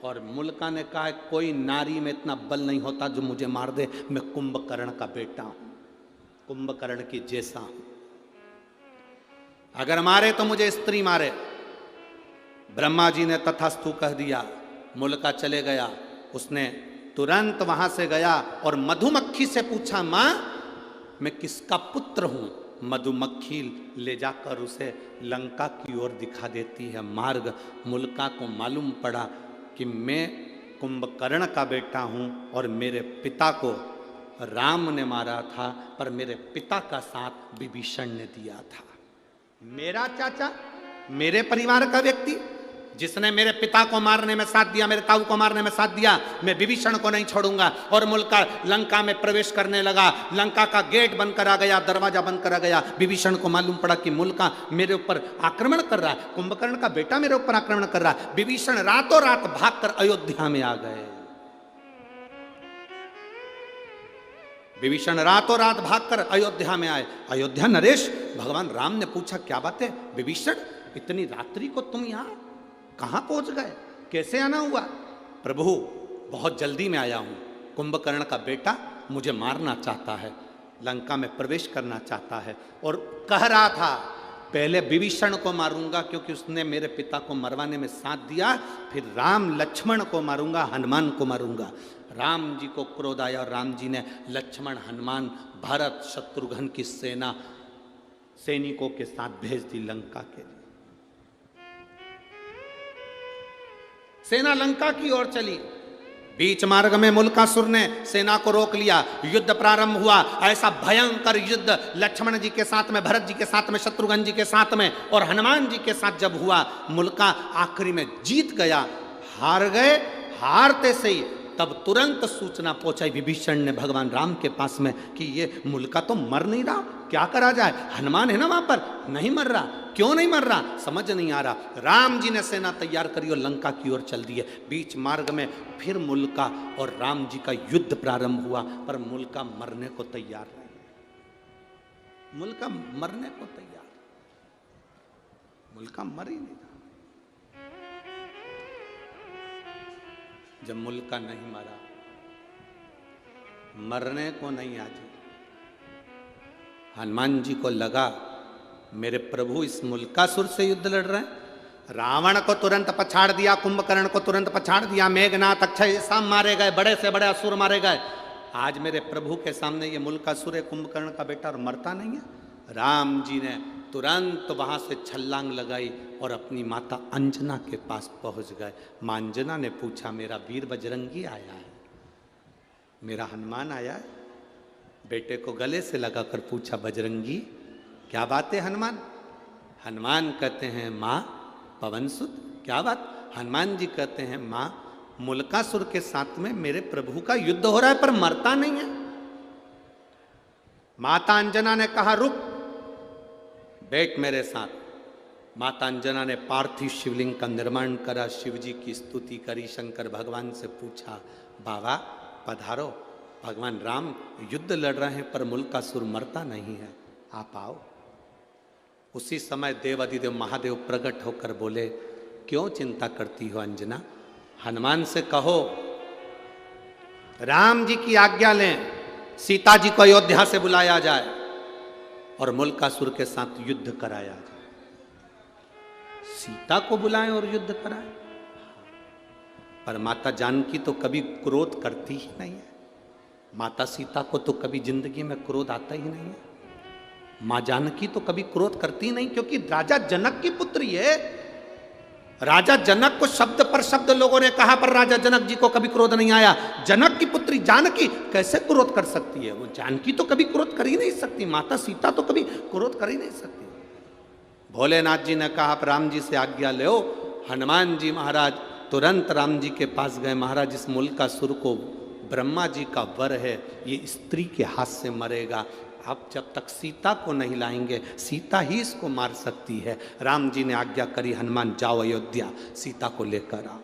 और मुल्का ने कहा, कोई नारी में इतना बल नहीं होता जो मुझे मार दे, मैं कुंभकर्ण का बेटा हूं, कुंभकर्ण की जैसा हूं, अगर मारे तो मुझे स्त्री मारे। ब्रह्मा जी ने तथास्तु कह दिया। मुल्का चले गया, उसने तुरंत वहां से गया और मधुमक्खी से पूछा, मां मैं किसका पुत्र हूं? मधुमक्खी ले जाकर उसे लंका की ओर दिखा देती है मार्ग। मुल्का को मालूम पड़ा कि मैं कुंभकर्ण का बेटा हूं और मेरे पिता को राम ने मारा था, पर मेरे पिता का साथ विभीषण ने दिया था। मेरा चाचा, मेरे परिवार का व्यक्ति जिसने मेरे पिता को मारने में साथ दिया, मेरे ताऊ को मारने में साथ दिया, मैं विभीषण को नहीं छोड़ूंगा। और मुल्का लंका में प्रवेश करने लगा। लंका का गेट बंद करा गया, दरवाजा बंद करा गया। विभीषण को मालूम पड़ा कि मुल्का मेरे ऊपर आक्रमण कर रहा है, कुंभकर्ण का बेटा मेरे ऊपर आक्रमण कर रहा है। विभीषण रातों रात भागकर अयोध्या में आ गए। विभीषण रातों रात भागकर अयोध्या में आए। अयोध्या नरेश, भगवान राम ने पूछा क्या बात है विभीषण, इतनी रात्रि को तुम यहाँ कहाँ पहुंच गए, कैसे आना हुआ? प्रभु बहुत जल्दी में आया हूँ, कुंभकर्ण का बेटा मुझे मारना चाहता है, लंका में प्रवेश करना चाहता है और कह रहा था पहले विभीषण को मारूंगा क्योंकि उसने मेरे पिता को मरवाने में साथ दिया, फिर राम लक्ष्मण को मारूंगा, हनुमान को मारूंगा। राम जी को क्रोध आया और राम जी ने लक्ष्मण, हनुमान, भरत, शत्रुघ्न की सेना सैनिकों के साथ भेज दी लंका के लिए। सेना लंका की ओर चली। बीच मार्ग में मुल्कासुर ने सेना को रोक लिया, युद्ध प्रारंभ हुआ। ऐसा भयंकर युद्ध लक्ष्मण जी के साथ में, भरत जी के साथ में, शत्रुघ्न जी के साथ में और हनुमान जी के साथ जब हुआ, मुल्का आखिरी में जीत गया। हार गए, हारते से ही तब तुरंत सूचना पहुंचाई विभीषण ने भगवान राम के पास में कि ये मुल्का तो मर नहीं रहा, क्या करा जाए? हनुमान है ना वहां पर, नहीं मर रहा, क्यों नहीं मर रहा समझ नहीं आ रहा। राम जी ने सेना तैयार करी और लंका की ओर चल दिए। बीच मार्ग में फिर मुल्का और राम जी का युद्ध प्रारंभ हुआ, पर मुल्का मरने को तैयार नहीं। मुल्का मरने को तैयार, मुल्का मर ही नहीं। जब मुल्का नहीं मरा, मरने को नहीं आज, हनुमान जी को लगा मेरे प्रभु इस मुल्कासुर से युद्ध लड़ रहे हैं। रावण को तुरंत पछाड़ दिया, कुंभकर्ण को तुरंत पछाड़ दिया, मेघनाथ, अक्षय सब मारे गए, बड़े से बड़े असुर मारे गए। आज मेरे प्रभु के सामने ये मुल्कासुर है, कुंभकर्ण का बेटा, और मरता नहीं है। राम जी ने तुरंत वहां से छलांग लगाई और अपनी माता अंजना के पास पहुंच गए। मां अंजना ने पूछा मेरा वीर बजरंगी आया है, मेरा हनुमान आया है? बेटे को गले से लगाकर पूछा बजरंगी क्या बात है हनुमान? हनुमान कहते हैं माँ पवन सुत, क्या बात? हनुमान जी कहते हैं माँ मुल्कासुर के साथ में मेरे प्रभु का युद्ध हो रहा है पर मरता नहीं है। माता अंजना ने कहा रुक, बैठ मेरे साथ। माता अंजना ने पार्थिव शिवलिंग का निर्माण करा, शिव जी की स्तुति करी, शंकर भगवान से पूछा बाबा पधारो, भगवान राम युद्ध लड़ रहे हैं पर मुल्कासुर मरता नहीं है, आप आओ। उसी समय देवाधिदेव महादेव प्रकट होकर बोले क्यों चिंता करती हो अंजना, हनुमान से कहो राम जी की आज्ञा लें, सीता जी को अयोध्या से बुलाया जाए और मुल्कासुर के साथ युद्ध कराया जाए। सीता को बुलाएं और युद्ध कराएं। पर माता जानकी तो कभी क्रोध करती ही नहीं है। माता सीता को तो कभी जिंदगी में क्रोध आता ही नहीं है। मां जानकी तो कभी क्रोध करती नहीं, क्योंकि राजा जनक की पुत्री है। राजा जनक को शब्द पर शब्द लोगों ने कहा पर राजा जनक जी को कभी क्रोध नहीं आया। जनक की पुत्री जानकी कैसे क्रोध कर सकती है? वो जानकी तो कभी क्रोध कर ही नहीं सकती, माता सीता तो कभी क्रोध कर ही नहीं सकती। भोलेनाथ जी ने कहा राम जी से आज्ञा लो। हनुमान जी महाराज तुरंत राम जी के पास गए। महाराज इस मुल्कासुर को ब्रह्मा जी का वर है, ये स्त्री के हाथ से मरेगा, आप जब तक सीता को नहीं लाएंगे सीता ही इसको मार सकती है। राम जी ने आज्ञा करी हनुमान जाओ अयोध्या, सीता को लेकर आओ,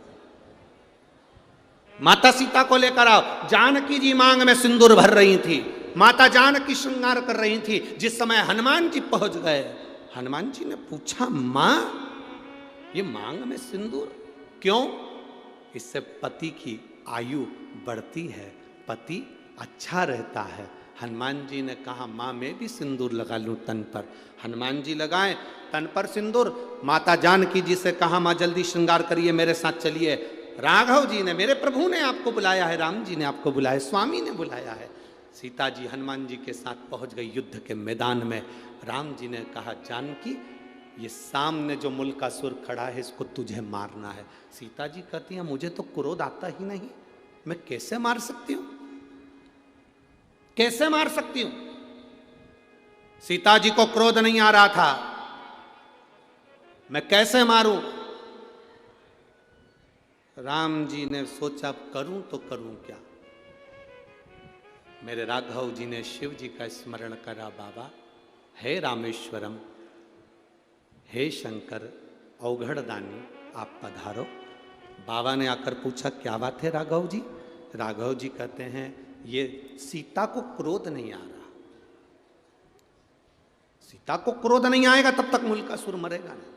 माता सीता को लेकर आओ। जानकी जी मांग में सिंदूर भर रही थी, माता जानकी श्रृंगार कर रही थी। जिस समय हनुमान जी पहुंच गए, हनुमान जी ने पूछा मां ये मांग में सिंदूर क्यों? इससे पति की आयु बढ़ती है, पति अच्छा रहता है। हनुमान जी ने कहा माँ मैं भी सिंदूर लगा लूं तन पर। हनुमान जी लगाए तन पर सिंदूर। माता जानकी जी से कहा माँ जल्दी श्रृंगार करिए, मेरे साथ चलिए, राघव जी ने, मेरे प्रभु ने आपको बुलाया है, राम जी ने आपको बुलाया, स्वामी ने बुलाया है। सीता जी हनुमान जी के साथ पहुंच गई युद्ध के मैदान में। राम जी ने कहा जानकी ये सामने जो मुल्कासुर खड़ा है इसको तुझे मारना है। सीता जी कहती है मुझे तो क्रोध आता ही नहीं, मैं कैसे मार सकती हूं, कैसे मार सकती हूं? सीता जी को क्रोध नहीं आ रहा था, मैं कैसे मारूं? राम जी ने सोचा करूं तो करूं क्या। मेरे राघव जी ने शिव जी का स्मरण करा, बाबा हे रामेश्वरम, हे शंकर अवघड़दानी आप पधारो। बाबा ने आकर पूछा क्या बात है राघव जी? राघव जी कहते हैं ये सीता को क्रोध नहीं आ रहा। सीता को क्रोध नहीं आएगा तब तक मुल्कासुर मरेगा नहीं।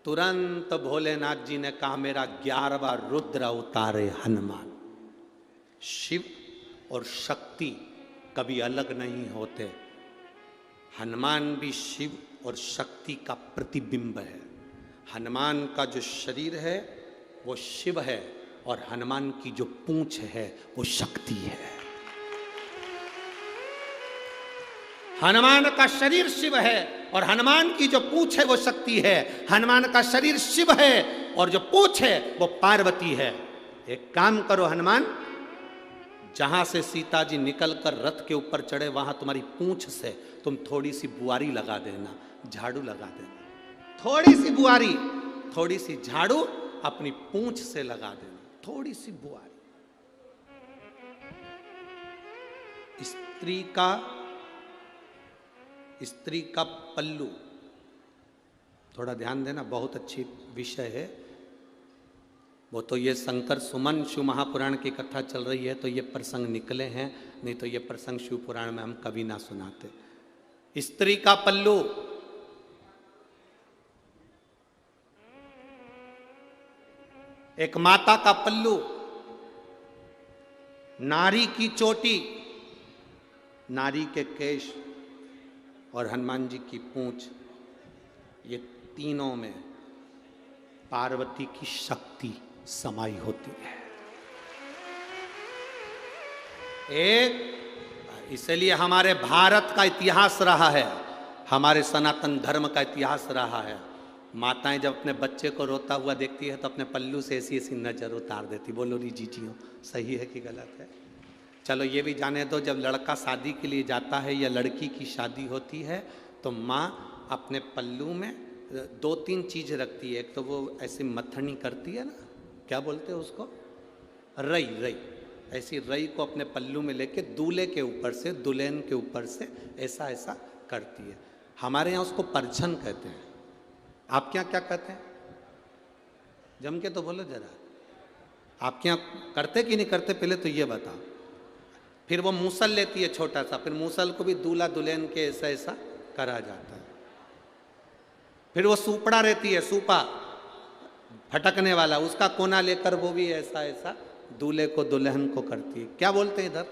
तुरंत भोलेनाथ जी ने कहा मेरा 11वां रुद्र उतारे हनुमान। शिव और शक्ति कभी अलग नहीं होते। हनुमान भी शिव और शक्ति का प्रतिबिंब है। हनुमान का जो शरीर है वो शिव है और हनुमान की जो पूंछ है वो शक्ति है। हनुमान का शरीर शिव है और हनुमान की जो पूंछ है वो शक्ति है। हनुमान का शरीर शिव है और जो पूंछ है वो पार्वती है। एक काम करो हनुमान, जहां से सीता जी निकलकर रथ के ऊपर चढ़े वहां तुम्हारी पूंछ से तुम थोड़ी सी बुआरी लगा देना, झाड़ू लगा देना। थोड़ी सी बुआरी, थोड़ी सी झाड़ू अपनी पूंछ से लगा देना, थोड़ी सी बुआरी। स्त्री का पल्लू, थोड़ा ध्यान देना, बहुत अच्छी विषय है। वो तो ये शंकर सुमन शिव महापुराण की कथा चल रही है तो ये प्रसंग निकले हैं, नहीं तो ये प्रसंग शिव पुराण में हम कभी ना सुनाते। स्त्री का पल्लू, एक माता का पल्लू, नारी की चोटी, नारी के केश और हनुमान जी की पूंछ, ये तीनों में पार्वती की शक्ति समाई होती है। इसलिए हमारे भारत का इतिहास रहा है, हमारे सनातन धर्म का इतिहास रहा है। माताएं जब अपने बच्चे को रोता हुआ देखती है तो अपने पल्लू से ऐसी ऐसी नजर उतार देती। बोलो री जीजियो, सही है कि गलत है? चलो ये भी जाने दो, जब लड़का शादी के लिए जाता है या लड़की की शादी होती है तो माँ अपने पल्लू में 2-3 चीज रखती है। एक तो वो ऐसी मथनी करती है ना, क्या बोलते हैं उसको, रई। रई, ऐसी रई को अपने पल्लू में लेके दूल्हे के ऊपर से, दुल्हन के ऊपर से ऐसा ऐसा करती है। हमारे यहाँ उसको परछन कहते हैं। आपके यहाँ क्या कहते हैं? जम के तो बोलो जरा, आपके यहाँ करते कि नहीं करते पहले तो ये बताओ। फिर वो मूसल लेती है छोटा सा, फिर मूसल को भी दूल्हा दुल्हन के ऐसा ऐसा करा जाता है। फिर वो सूपड़ा रहती है, सूपा फटकने वाला, उसका कोना लेकर वो भी ऐसा ऐसा दूल्हे को दुल्हन को करती है। क्या बोलते हैं इधर?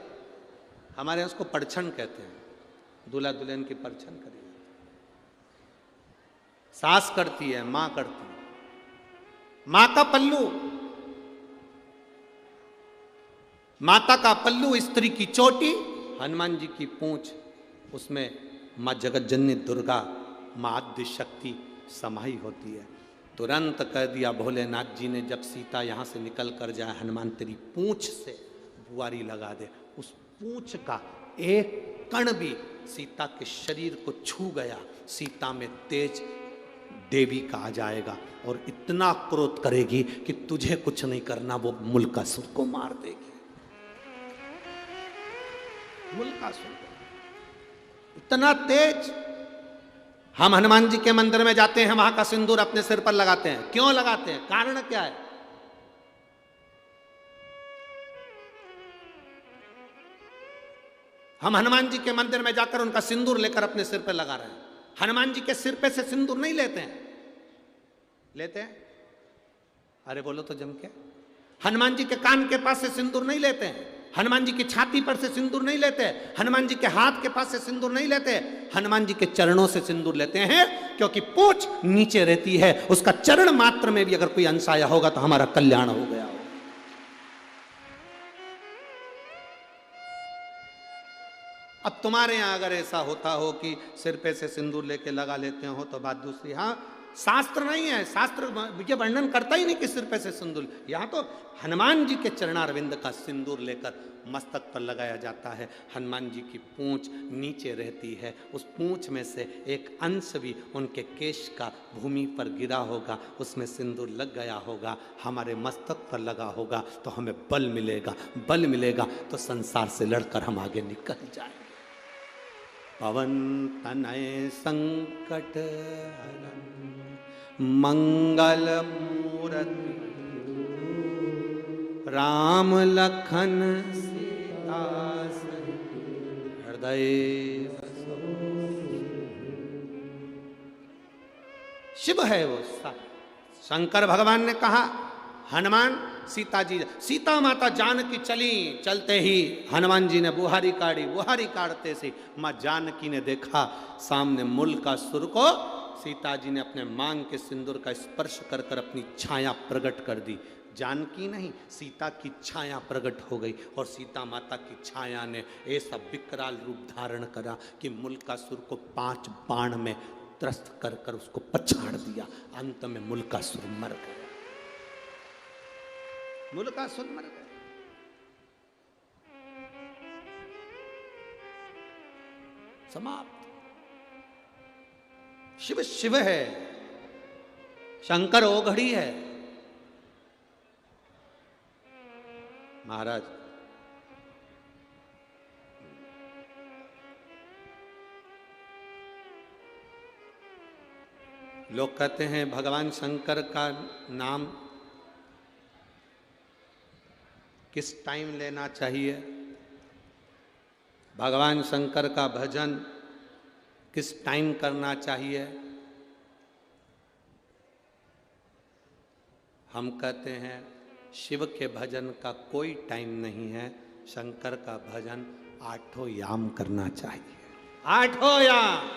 हमारे यहाँ उसको परछन कहते हैं। दूल्हा दुल्हन की परछन करी जाती है। सास करती है, माँ करती है। माँ का पल्लू, माता का पल्लू, स्त्री की चोटी, हनुमान जी की पूंछ, उसमें माँ जगत जननी दुर्गा, माँ आद्य शक्ति समाई होती है। तुरंत कह दिया भोलेनाथ जी ने, जब सीता यहाँ से निकल कर जाए, हनुमान तेरी पूंछ से बुआरी लगा दे। उस पूंछ का एक कण भी सीता के शरीर को छू गया, सीता में तेज देवी का आ जाएगा और इतना क्रोध करेगी कि तुझे कुछ नहीं करना, वो मुल्कासुर को मार देगी। मुल्कासुर इतना तेज। हम हनुमान जी के मंदिर में जाते हैं, वहां का सिंदूर अपने सिर पर लगाते हैं। क्यों लगाते हैं? कारण क्या है? हम हनुमान जी के मंदिर में जाकर उनका सिंदूर लेकर अपने सिर पर लगा रहे हैं। हनुमान जी के सिर पे से सिंदूर नहीं लेते हैं। लेते हैं? अरे बोलो तो जम के। हनुमान जी के कान के पास से सिंदूर नहीं लेते हैं। हनुमान जी की छाती पर से सिंदूर नहीं लेते, हनुमान जी के हाथ के पास से सिंदूर नहीं लेते, हनुमान जी के चरणों से सिंदूर लेते हैं, क्योंकि पूंछ नीचे रहती है। उसका चरण मात्र में भी अगर कोई अंश आया होगा तो हमारा कल्याण हो गया होगा। अब तुम्हारे यहां अगर ऐसा होता हो कि सिर पे से सिंदूर लेके लगा लेते हो तो बात दूसरी। हाँ, शास्त्र नहीं है, शास्त्र ये वर्णन करता ही नहीं कि सिर पे से सिंदूर। यहाँ तो हनुमान जी के चरणारविंद का सिंदूर लेकर मस्तक पर लगाया जाता है। हनुमान जी की पूंछ नीचे रहती है, उस पूंछ में से एक अंश भी उनके केश का भूमि पर गिरा होगा, उसमें सिंदूर लग गया होगा, हमारे मस्तक पर लगा होगा तो हमें बल मिलेगा। बल मिलेगा तो संसार से लड़कर हम आगे निकल जाएंगे। पवन तनय संकट हरन मंगल मूरति राम लखन सीता सदैव। शिव है वो। शंकर भगवान ने कहा हनुमान सीता जी, सीता माता जानकी चली, चलते ही हनुमान जी ने बुहारी काढ़ी, बुहारी काढ़ते से माँ जानकी ने देखा सामने मूलकासुर को। सीता जी ने अपने मांग के सिंदूर का स्पर्श कर कर अपनी छाया प्रकट कर दी। जानकी नहीं, सीता की छाया प्रकट हो गई और सीता माता की छाया ने ऐसा विकराल रूप धारण करा कि मूलकासुर को 5 बाण में त्रस्त कर कर उसको पछाड़ दिया। अंत में मूलकासुर मर गया, मूलकासुर मर गया। समाप्त। शिव शिव है, शंकर ओघड़ी है। महाराज लोग कहते हैं भगवान शंकर का नाम किस टाइम लेना चाहिए, भगवान शंकर का भजन किस टाइम करना चाहिए। हम कहते हैं शिव के भजन का कोई टाइम नहीं है, शंकर का भजन 8 याम करना चाहिए। 8 याम।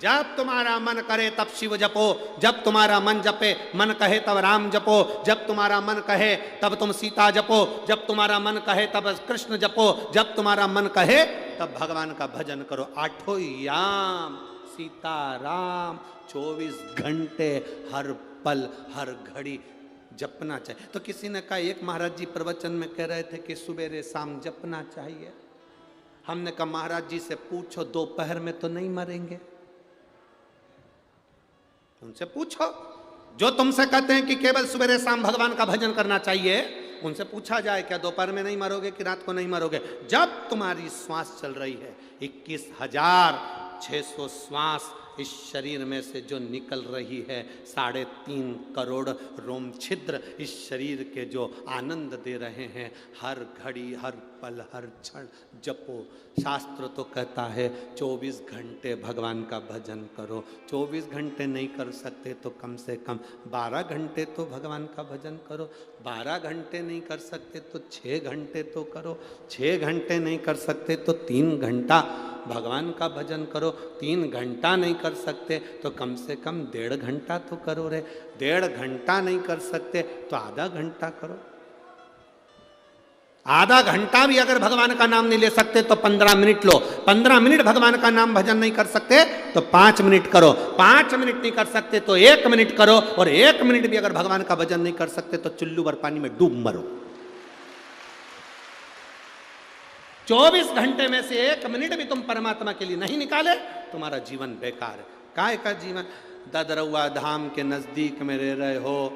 जब तुम्हारा मन करे तब शिव जपो, जब तुम्हारा मन जपे, मन कहे तब राम जपो, जब तुम्हारा मन कहे तब तुम सीता जपो, जब तुम्हारा मन कहे तब कृष्ण जपो, जब तुम्हारा मन कहे तब भगवान का भजन करो। 8 याम सीता राम 24 घंटे हर पल हर घड़ी जपना चाहिए। तो किसी ने कहा, एक महाराज जी प्रवचन में कह रहे थे कि सुबेरे शाम जपना चाहिए। हमने कहा महाराज जी से पूछो, दोपहर में तो नहीं मरेंगे, उनसे पूछो। जो तुमसे कहते हैं कि केवल सुबह शाम भगवान का भजन करना चाहिए, उनसे पूछा जाए क्या दोपहर में नहीं मरोगे कि रात को नहीं मरोगे। जब तुम्हारी श्वास चल रही है, 21,600 श्वास इस शरीर में से जो निकल रही है, 3.5 करोड़ रोम छिद्र इस शरीर के जो आनंद दे रहे हैं, हर घड़ी हर पल हर क्षण जपो। शास्त्र तो कहता है 24 घंटे भगवान का भजन करो। 24 घंटे नहीं कर सकते तो कम से कम 12 घंटे तो भगवान का भजन करो। 12 घंटे नहीं कर सकते तो 6 घंटे तो करो। 6 घंटे नहीं कर सकते तो 3 घंटा भगवान का भजन करो। 3 घंटा नहीं कर सकते तो कम से कम 1.5 घंटा तो करो रे। 1.5 घंटा नहीं कर सकते तो आधा घंटा करो। आधा घंटा भी अगर भगवान का नाम नहीं ले सकते तो 15 मिनट लो। 15 मिनट भगवान का नाम भजन नहीं कर सकते तो 5 मिनट करो। 5 मिनट नहीं कर सकते तो 1 मिनट करो। और 1 मिनट भी अगर भगवान का भजन नहीं कर सकते तो चुल्लू भर पानी में डूब मरो। 24 घंटे में से 1 मिनट भी तुम परमात्मा के लिए नहीं निकाले, तुम्हारा जीवन बेकार है। काय का जीवन? ददरौआ धाम के नजदीक में रह रहे हो,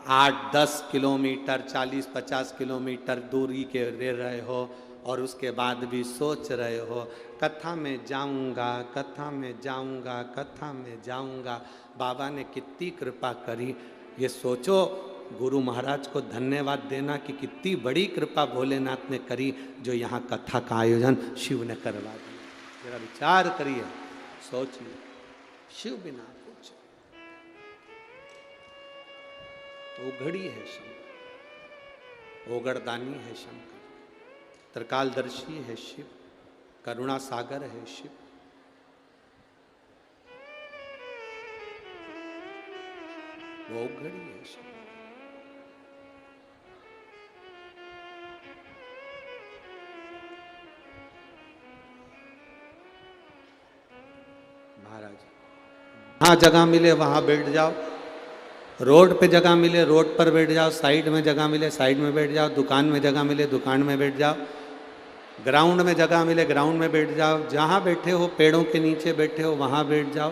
8-10 किलोमीटर 40-50 किलोमीटर दूरी के रह रहे हो, और उसके बाद भी सोच रहे हो कथा में जाऊंगा, कथा में जाऊंगा, कथा में जाऊंगा। बाबा ने कितनी कृपा करी, ये सोचो। गुरु महाराज को धन्यवाद देना कि कितनी बड़ी कृपा भोलेनाथ ने करी, जो यहाँ कथा का आयोजन शिव ने करवा दिया। जरा विचार करिए, सोचिए। शिव बिना कुछ। ओघड़ी है शंकर, ओगड़दानी है शंकर, त्रिकालदर्शी है शिव, करुणा सागर है शिव। वो ओघड़ी है शिव। महाराज जहाँ जगह मिले वहां बैठ जाओ। रोड पे जगह मिले रोड पर बैठ जाओ, साइड में जगह मिले साइड में बैठ जाओ, दुकान में जगह मिले दुकान में बैठ जाओ, ग्राउंड में जगह मिले ग्राउंड में बैठ जाओ। जहाँ बैठे हो, पेड़ों के नीचे बैठे हो, वहां बैठ जाओ।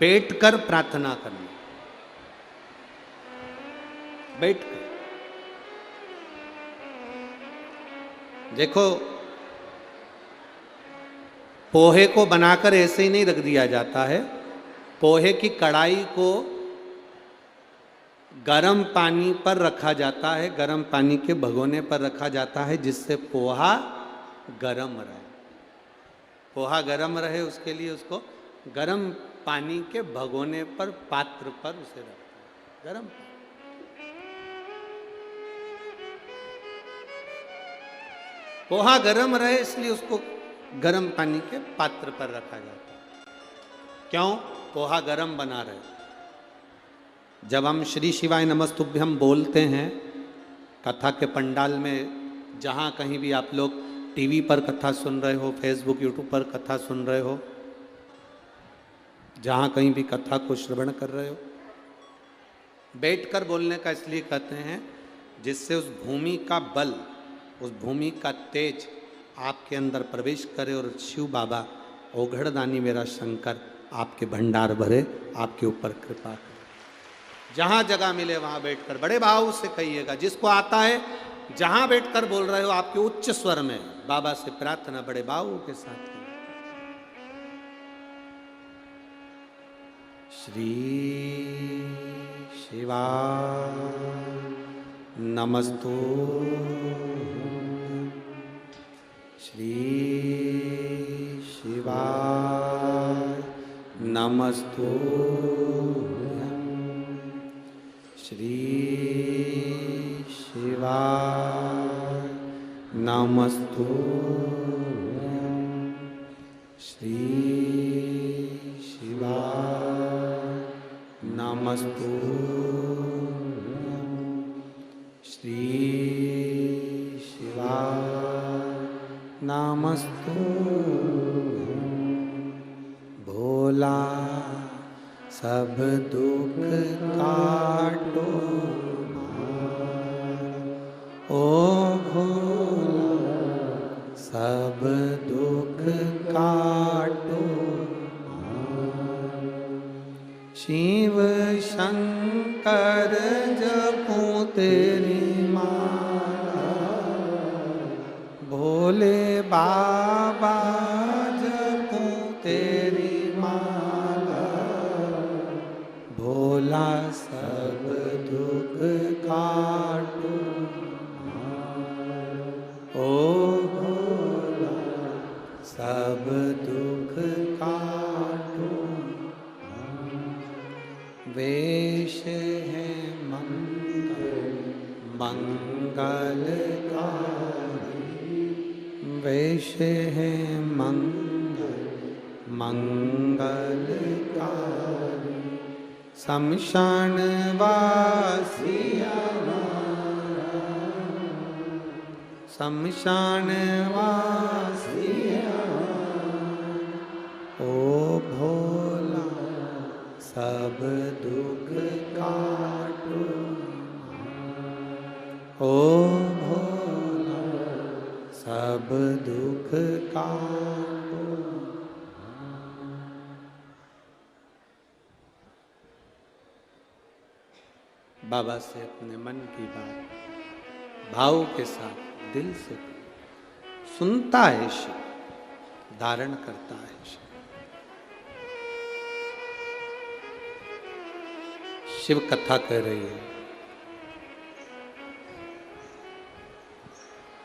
बैठकर प्रार्थना करना, बैठकर। देखो, पोहे को बनाकर ऐसे ही नहीं रख दिया जाता है। पोहे की कढ़ाई को गर्म पानी पर रखा जाता है, गर्म पानी के भगोने पर रखा जाता है, जिससे पोहा गर्म रहे। पोहा गरम रहे उसके लिए उसको गरम पानी के भगोने पर, पात्र पर उसे रखते हैं, गरम। पोहा गरम रहे इसलिए उसको गरम पानी के पात्र पर रखा जाता है। क्यों? पोहा गरम बना रहे। जब हम श्री शिवाय नमस्तुभ्यम बोलते हैं कथा के पंडाल में, जहाँ कहीं भी आप लोग टीवी पर कथा सुन रहे हो, फेसबुक यूट्यूब पर कथा सुन रहे हो, जहाँ कहीं भी कथा को श्रवण कर रहे हो, बैठकर बोलने का इसलिए कहते हैं जिससे उस भूमि का बल, उस भूमि का तेज आपके अंदर प्रवेश करे और शिव बाबा ओघड़दानी मेरा शंकर आपके भंडार भरे, आपके ऊपर कृपा करे। जहाँ जगह मिले वहाँ बैठकर बड़े भाव से कहिएगा। जिसको आता है जहाँ बैठकर बोल रहे हो आपके उच्च स्वर में बाबा से प्रार्थना बड़े भाव के साथ। श्री शिवा नमस्तु, श्री शिवाय नमस्तु, श्री शिवाय नमस्तु, श्री शिवाय नमस्तु, श्री शिवाय नमस्तु। भोला सब दुख काटो, ओ भोला सब दुख काटो, शिव शंकर जपूं तेरी माला, भोले बाबा जपूं तेरी माला, भोला सब दुख काटो, ओ भोला सब दुख काटो। वेश है मंगलकारी, वेश है मंगलकारी, शमशान वासिया, शमशान वासिया, ओ भोला सब दुख काटो, ओ भोला सब दुख काटो। बाबा से अपने मन की बात भाव के साथ दिल से सुनता है शिव, धारण करता है शिव। शिव कथा कह रही है,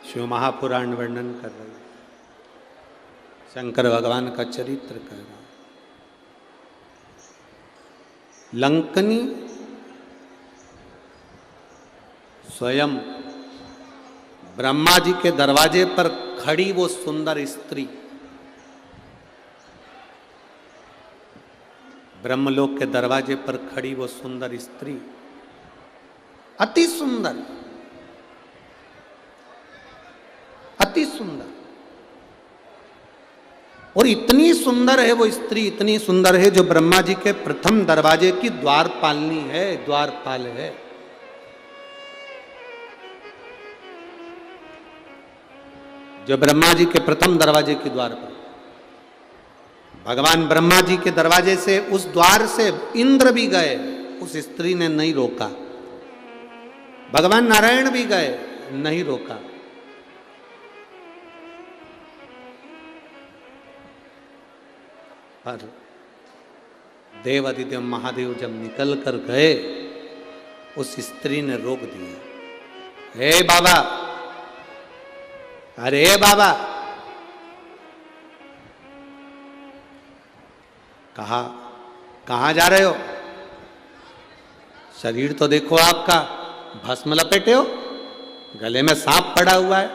शिव महापुराण वर्णन कर रही है, शंकर भगवान का चरित्र कर रहा है। लंकनी स्वयं ब्रह्मा जी के दरवाजे पर खड़ी वो सुंदर स्त्री, ब्रह्मलोक के दरवाजे पर खड़ी वो सुंदर स्त्री, अति सुंदर, अति सुंदर, और इतनी सुंदर है वो स्त्री, इतनी सुंदर है जो ब्रह्मा जी के प्रथम दरवाजे की द्वारपालनी है, द्वारपाल है। जो ब्रह्मा जी के प्रथम दरवाजे की द्वार पर, भगवान ब्रह्मा जी के दरवाजे से, उस द्वार से इंद्र भी गए, उस स्त्री ने नहीं रोका। भगवान नारायण भी गए, नहीं रोका। पर देवादिदेव महादेव जब निकल कर गए, उस स्त्री ने रोक दिया। हे बाबा, अरे बाबा, कहा कहाँ जा रहे हो? शरीर तो देखो आपका, भस्म लपेटे हो, गले में सांप पड़ा हुआ है,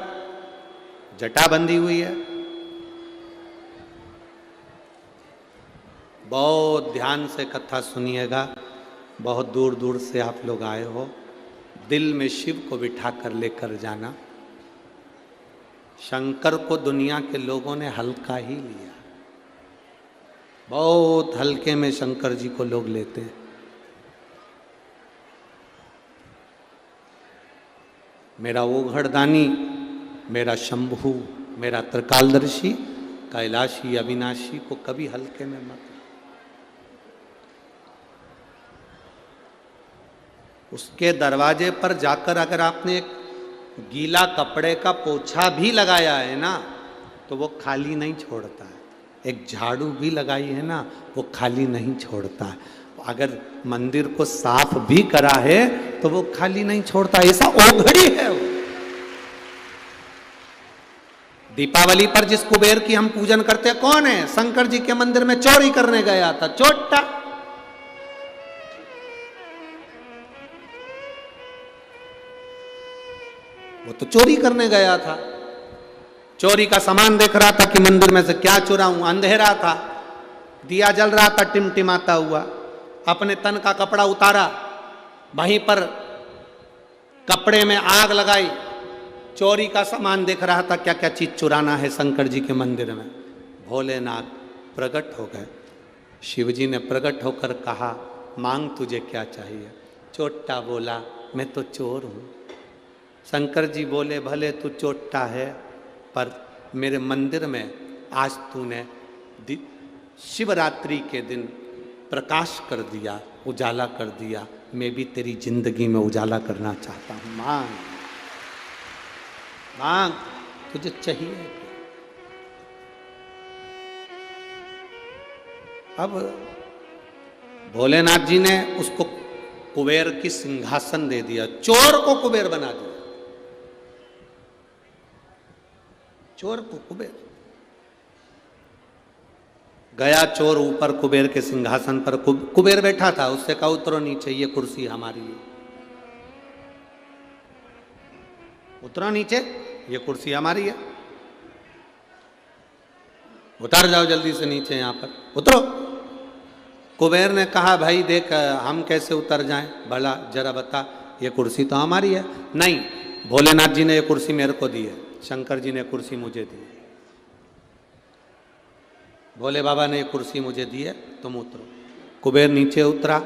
जटा बंधी हुई है। बहुत ध्यान से कथा सुनिएगा, बहुत दूर दूर से आप लोग आए हो, दिल में शिव को बिठा कर लेकर जाना। शंकर को दुनिया के लोगों ने हल्का ही लिया, बहुत हल्के में शंकर जी को लोग लेते हैं। मेरा ओघड़दानी, मेरा शंभु, मेरा त्रिकालदर्शी, कैलाशी, अविनाशी को कभी हल्के में मत। उसके दरवाजे पर जाकर अगर आपने एक गीला कपड़े का पोछा भी लगाया है ना, तो वो खाली नहीं छोड़ता है। एक झाड़ू भी लगाई है ना, वो खाली नहीं छोड़ता है। अगर मंदिर को साफ भी करा है तो वो खाली नहीं छोड़ता, ऐसा ओघड़ी है वो। दीपावली पर जिस कुबेर की हम पूजन करते हैं, कौन है? शंकर जी के मंदिर में चोरी करने गया था, चोटा। वो तो चोरी करने गया था, चोरी का सामान देख रहा था कि मंदिर में से क्या चुराऊं। अंधेरा था, दिया जल रहा था टिमटिमाता हुआ। अपने तन का कपड़ा उतारा, वहीं पर कपड़े में आग लगाई, चोरी का सामान देख रहा था, क्या क्या चीज चुराना है शंकर जी के मंदिर में। भोलेनाथ प्रकट हो गए। शिव जी ने प्रकट होकर कहा, मांग तुझे क्या चाहिए? चोट्टा बोला, मैं तो चोर हूं। शंकर जी बोले, भले तू चोट्टा है, पर मेरे मंदिर में आज तूने शिवरात्रि के दिन प्रकाश कर दिया, उजाला कर दिया, मैं भी तेरी जिंदगी में उजाला करना चाहता हूं। मांग मांग, तुझे चाहिए क्या? अब भोलेनाथ जी ने उसको कुबेर की सिंहासन दे दिया, चोर को कुबेर बना दिया, चोर को कुबेर। गया चोर ऊपर कुबेर के सिंहासन पर, कुबेर बैठा था, उससे कहा उतरो नीचे, ये कुर्सी हमारी है। उतरो नीचे, ये कुर्सी हमारी है, उतर जाओ जल्दी से नीचे, यहां पर उतरो। कुबेर ने कहा, भाई देख हम कैसे उतर जाएं, भला जरा बता, ये कुर्सी तो हमारी है। नहीं, भोलेनाथ जी ने ये कुर्सी मेरे को दी है, शंकर जी ने कुर्सी मुझे दी है। भोले बाबा ने कुर्सी मुझे दी है, तुम उतरो। कुबेर नीचे उतरा,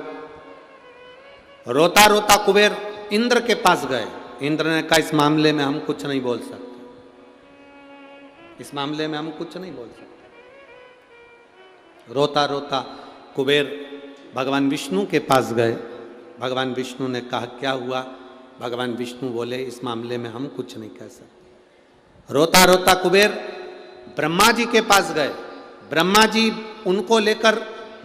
रोता रोता कुबेर इंद्र के पास गए। इंद्र ने कहा, इस मामले में हम कुछ नहीं बोल सकते, इस मामले में हम कुछ नहीं बोल सकते। रोता रोता कुबेर भगवान विष्णु के पास गए। भगवान विष्णु ने कहा, क्या हुआ? भगवान विष्णु बोले, इस मामले में हम कुछ नहीं कह सकते। रोता रोता कुबेर ब्रह्मा जी के पास गए। ब्रह्मा जी उनको लेकर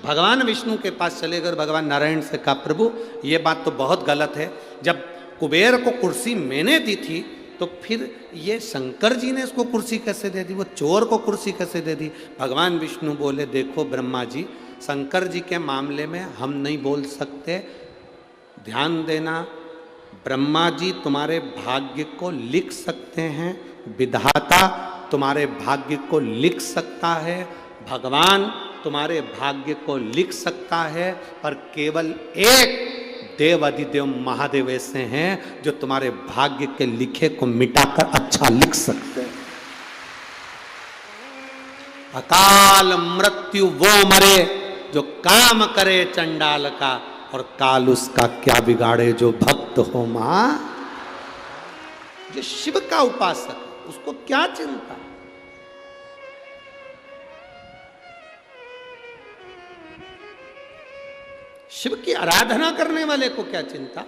भगवान विष्णु के पास चले गए। भगवान नारायण से कहा, प्रभु ये बात तो बहुत गलत है, जब कुबेर को कुर्सी मैंने दी थी तो फिर ये शंकर जी ने इसको कुर्सी कैसे दे दी, वो चोर को कुर्सी कैसे दे दी? भगवान विष्णु बोले, देखो ब्रह्मा जी, शंकर जी के मामले में हम नहीं बोल सकते, ध्यान देना, ब्रह्मा जी तुम्हारे भाग्य को लिख सकते हैं, विधाता तुम्हारे भाग्य को लिख सकता है, भगवान तुम्हारे भाग्य को लिख सकता है, पर केवल एक देव अधिदेव महादेव ऐसे हैं जो तुम्हारे भाग्य के लिखे को मिटाकर अच्छा लिख सकते हैं। अकाल मृत्यु वो मरे जो काम करे चंडाल का, और काल उसका क्या बिगाड़े जो भक्त हो मां। जो शिव का उपासक, उसको क्या चिंता? शिव की आराधना करने वाले को क्या चिंता?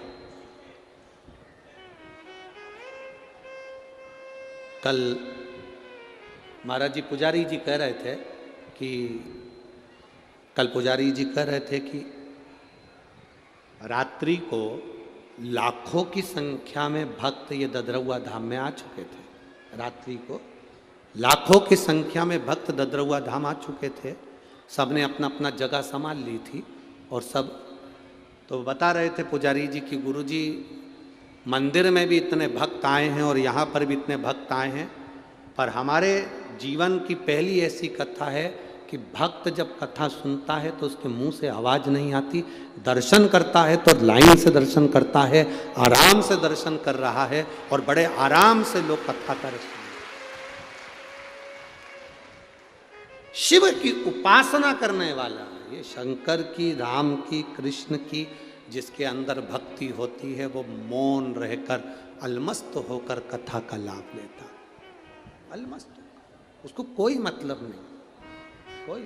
कल महाराज जी पुजारी जी कह रहे थे कि रात्रि को लाखों की संख्या में भक्त ये ददरौआ धाम में आ चुके थे। रात्रि को लाखों की संख्या में भक्त ददरौआ धाम आ चुके थे। सबने अपना अपना जगह संभाल ली थी और सब तो बता रहे थे पुजारी जी कि गुरुजी मंदिर में भी इतने भक्त आए हैं और यहाँ पर भी इतने भक्त आए हैं, पर हमारे जीवन की पहली ऐसी कथा है कि भक्त जब कथा सुनता है तो उसके मुंह से आवाज़ नहीं आती, दर्शन करता है तो लाइन से दर्शन करता है, आराम से दर्शन कर रहा है और बड़े आराम से लोग कथा कर रहे हैं। शिव की उपासना करने वाला, ये शंकर की, राम की, कृष्ण की जिसके अंदर भक्ति होती है वो मौन रहकर अलमस्त होकर कथा का लाभ लेता है। अलमस्त होकर, उसको कोई मतलब नहीं, कोई।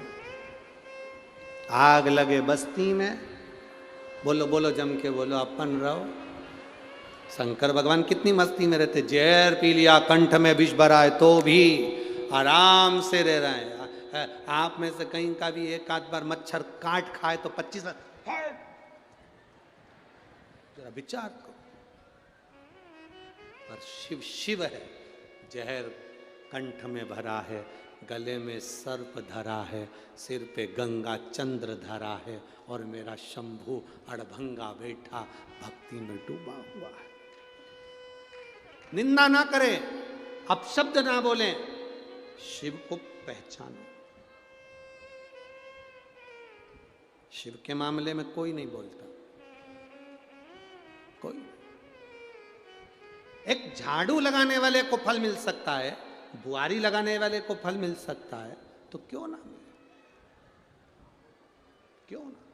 आग लगे बस्ती में, बोलो बोलो जम के बोलो, अपन रहो। शंकर भगवान कितनी मस्ती में रहते, जहर पी लिया, कंठ में विष भरा है तो भी आराम से रह रहे हैं। आप में से कहीं का भी एक आध बार मच्छर काट खाए तो 25 बार जरा विचार करो। पर शिव शिव है, जहर कंठ में भरा है, गले में सर्प धरा है, सिर पे गंगा चंद्र धरा है और मेरा शंभु अड़भंगा बैठा भक्ति में डूबा हुआ है। निंदा ना करें, अपशब्द ना बोलें, शिव को पहचानो। शिव के मामले में कोई नहीं बोलता, कोई। एक झाड़ू लगाने वाले को फल मिल सकता है, बुआरी लगाने वाले को फल मिल सकता है, तो क्यों ना मिले, क्यों ना।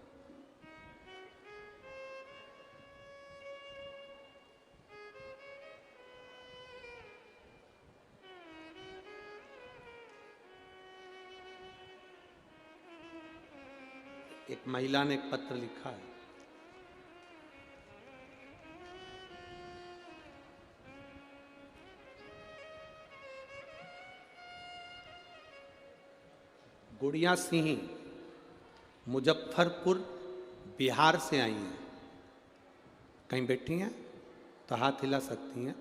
एक महिला ने एक पत्र लिखा है, गुड़िया सिंह मुजफ्फरपुर बिहार से आई हैं। कहीं बैठी हैं तो हाथ हिला सकती हैं।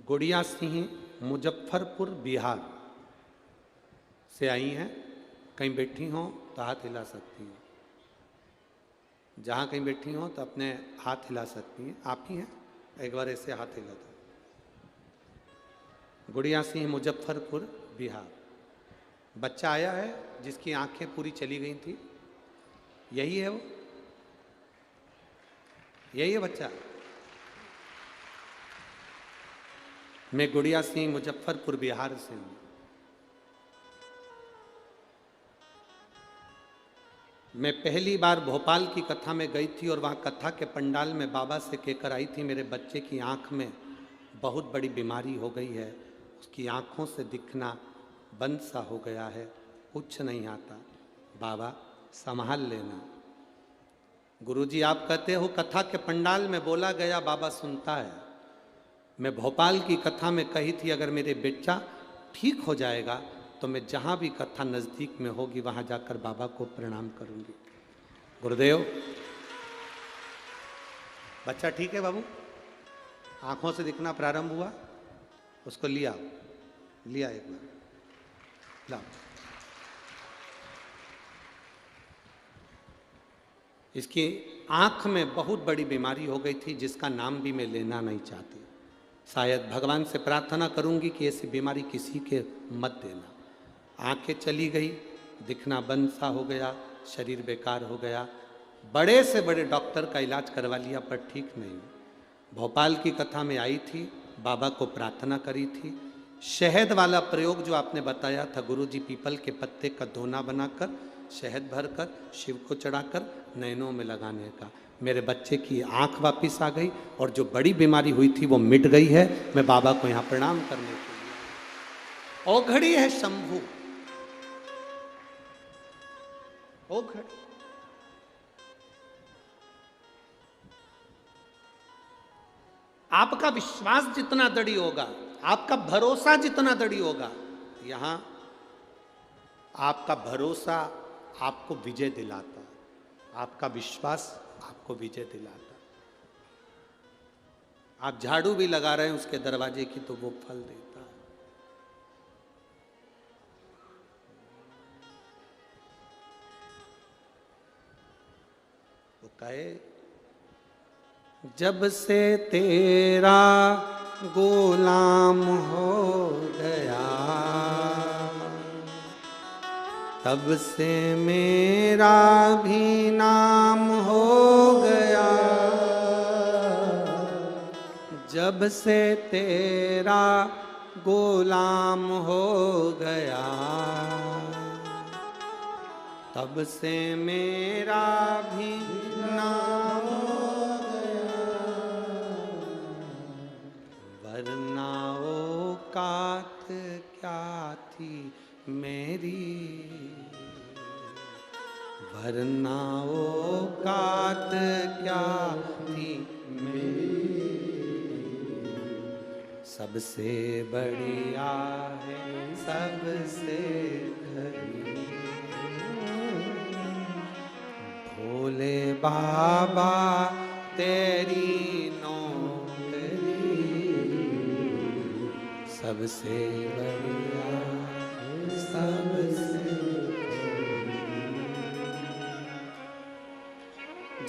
गुड़िया सिंह मुजफ्फरपुर बिहार से आई हैं, कहीं बैठी हों तो हाथ हिला सकती हैं। जहाँ कहीं बैठी हों तो अपने हाथ हिला सकती हैं। आप ही हैं, एक बार ऐसे हाथ हिला दो। गुड़िया सिंह मुजफ्फरपुर बिहार। बच्चा आया है जिसकी आंखें पूरी चली गई थी, यही है वो, यही है बच्चा। मैं गुड़िया सिंह मुजफ्फरपुर बिहार से हूं। मैं पहली बार भोपाल की कथा में गई थी और वहाँ कथा के पंडाल में बाबा से कहकर आई थी, मेरे बच्चे की आँख में बहुत बड़ी बीमारी हो गई है, उसकी आँखों से दिखना बंद सा हो गया है, कुछ नहीं आता, बाबा संभाल लेना। गुरुजी आप कहते हो कथा के पंडाल में बोला गया बाबा सुनता है। मैं भोपाल की कथा में कही थी अगर मेरे बच्चा ठीक हो जाएगा तो मैं जहाँ भी कथा नज़दीक में होगी वहाँ जाकर बाबा को प्रणाम करूँगी। गुरुदेव बच्चा ठीक है बाबू, आँखों से दिखना प्रारंभ हुआ, उसको लिया एक बार लाओ। इसकी आँख में बहुत बड़ी बीमारी हो गई थी जिसका नाम भी मैं लेना नहीं चाहती। शायद भगवान से प्रार्थना करूंगी कि ऐसी बीमारी किसी के मत देना। आंखें चली गई, दिखना बंद सा हो गया, शरीर बेकार हो गया, बड़े से बड़े डॉक्टर का इलाज करवा लिया पर ठीक नहीं। भोपाल की कथा में आई थी, बाबा को प्रार्थना करी थी। शहद वाला प्रयोग जो आपने बताया था गुरुजी, पीपल के पत्ते का दोना बनाकर शहद भरकर शिव को चढ़ाकर नैनों में लगाने का, मेरे बच्चे की आंख वापिस आ गई और जो बड़ी बीमारी हुई थी वो मिट गई है। मैं बाबा को यहाँ प्रणाम करने के लिए। औघड़ी है शंभु, औघड़ी। आपका विश्वास जितना दृढ़ होगा, आपका भरोसा जितना दृढ़ होगा, यहां आपका भरोसा आपको विजय दिलाता, आपका विश्वास आपको विजय दिलाता। आप झाड़ू भी लगा रहे हैं उसके दरवाजे की तो वो फल देता है। कहे जब से तेरा गुलाम हो गया, तब से मेरा भी नाम हो गया। जब से तेरा गुलाम हो गया, तब से मेरा भी नाम हो गया। वरना औकात क्या थी मेरी, वरना औकात क्या थी मेरी। सबसे बढ़िया है सबसे खरी, भोले बाबा तेरी नौकरी। सबसे बढ़िया सबसे।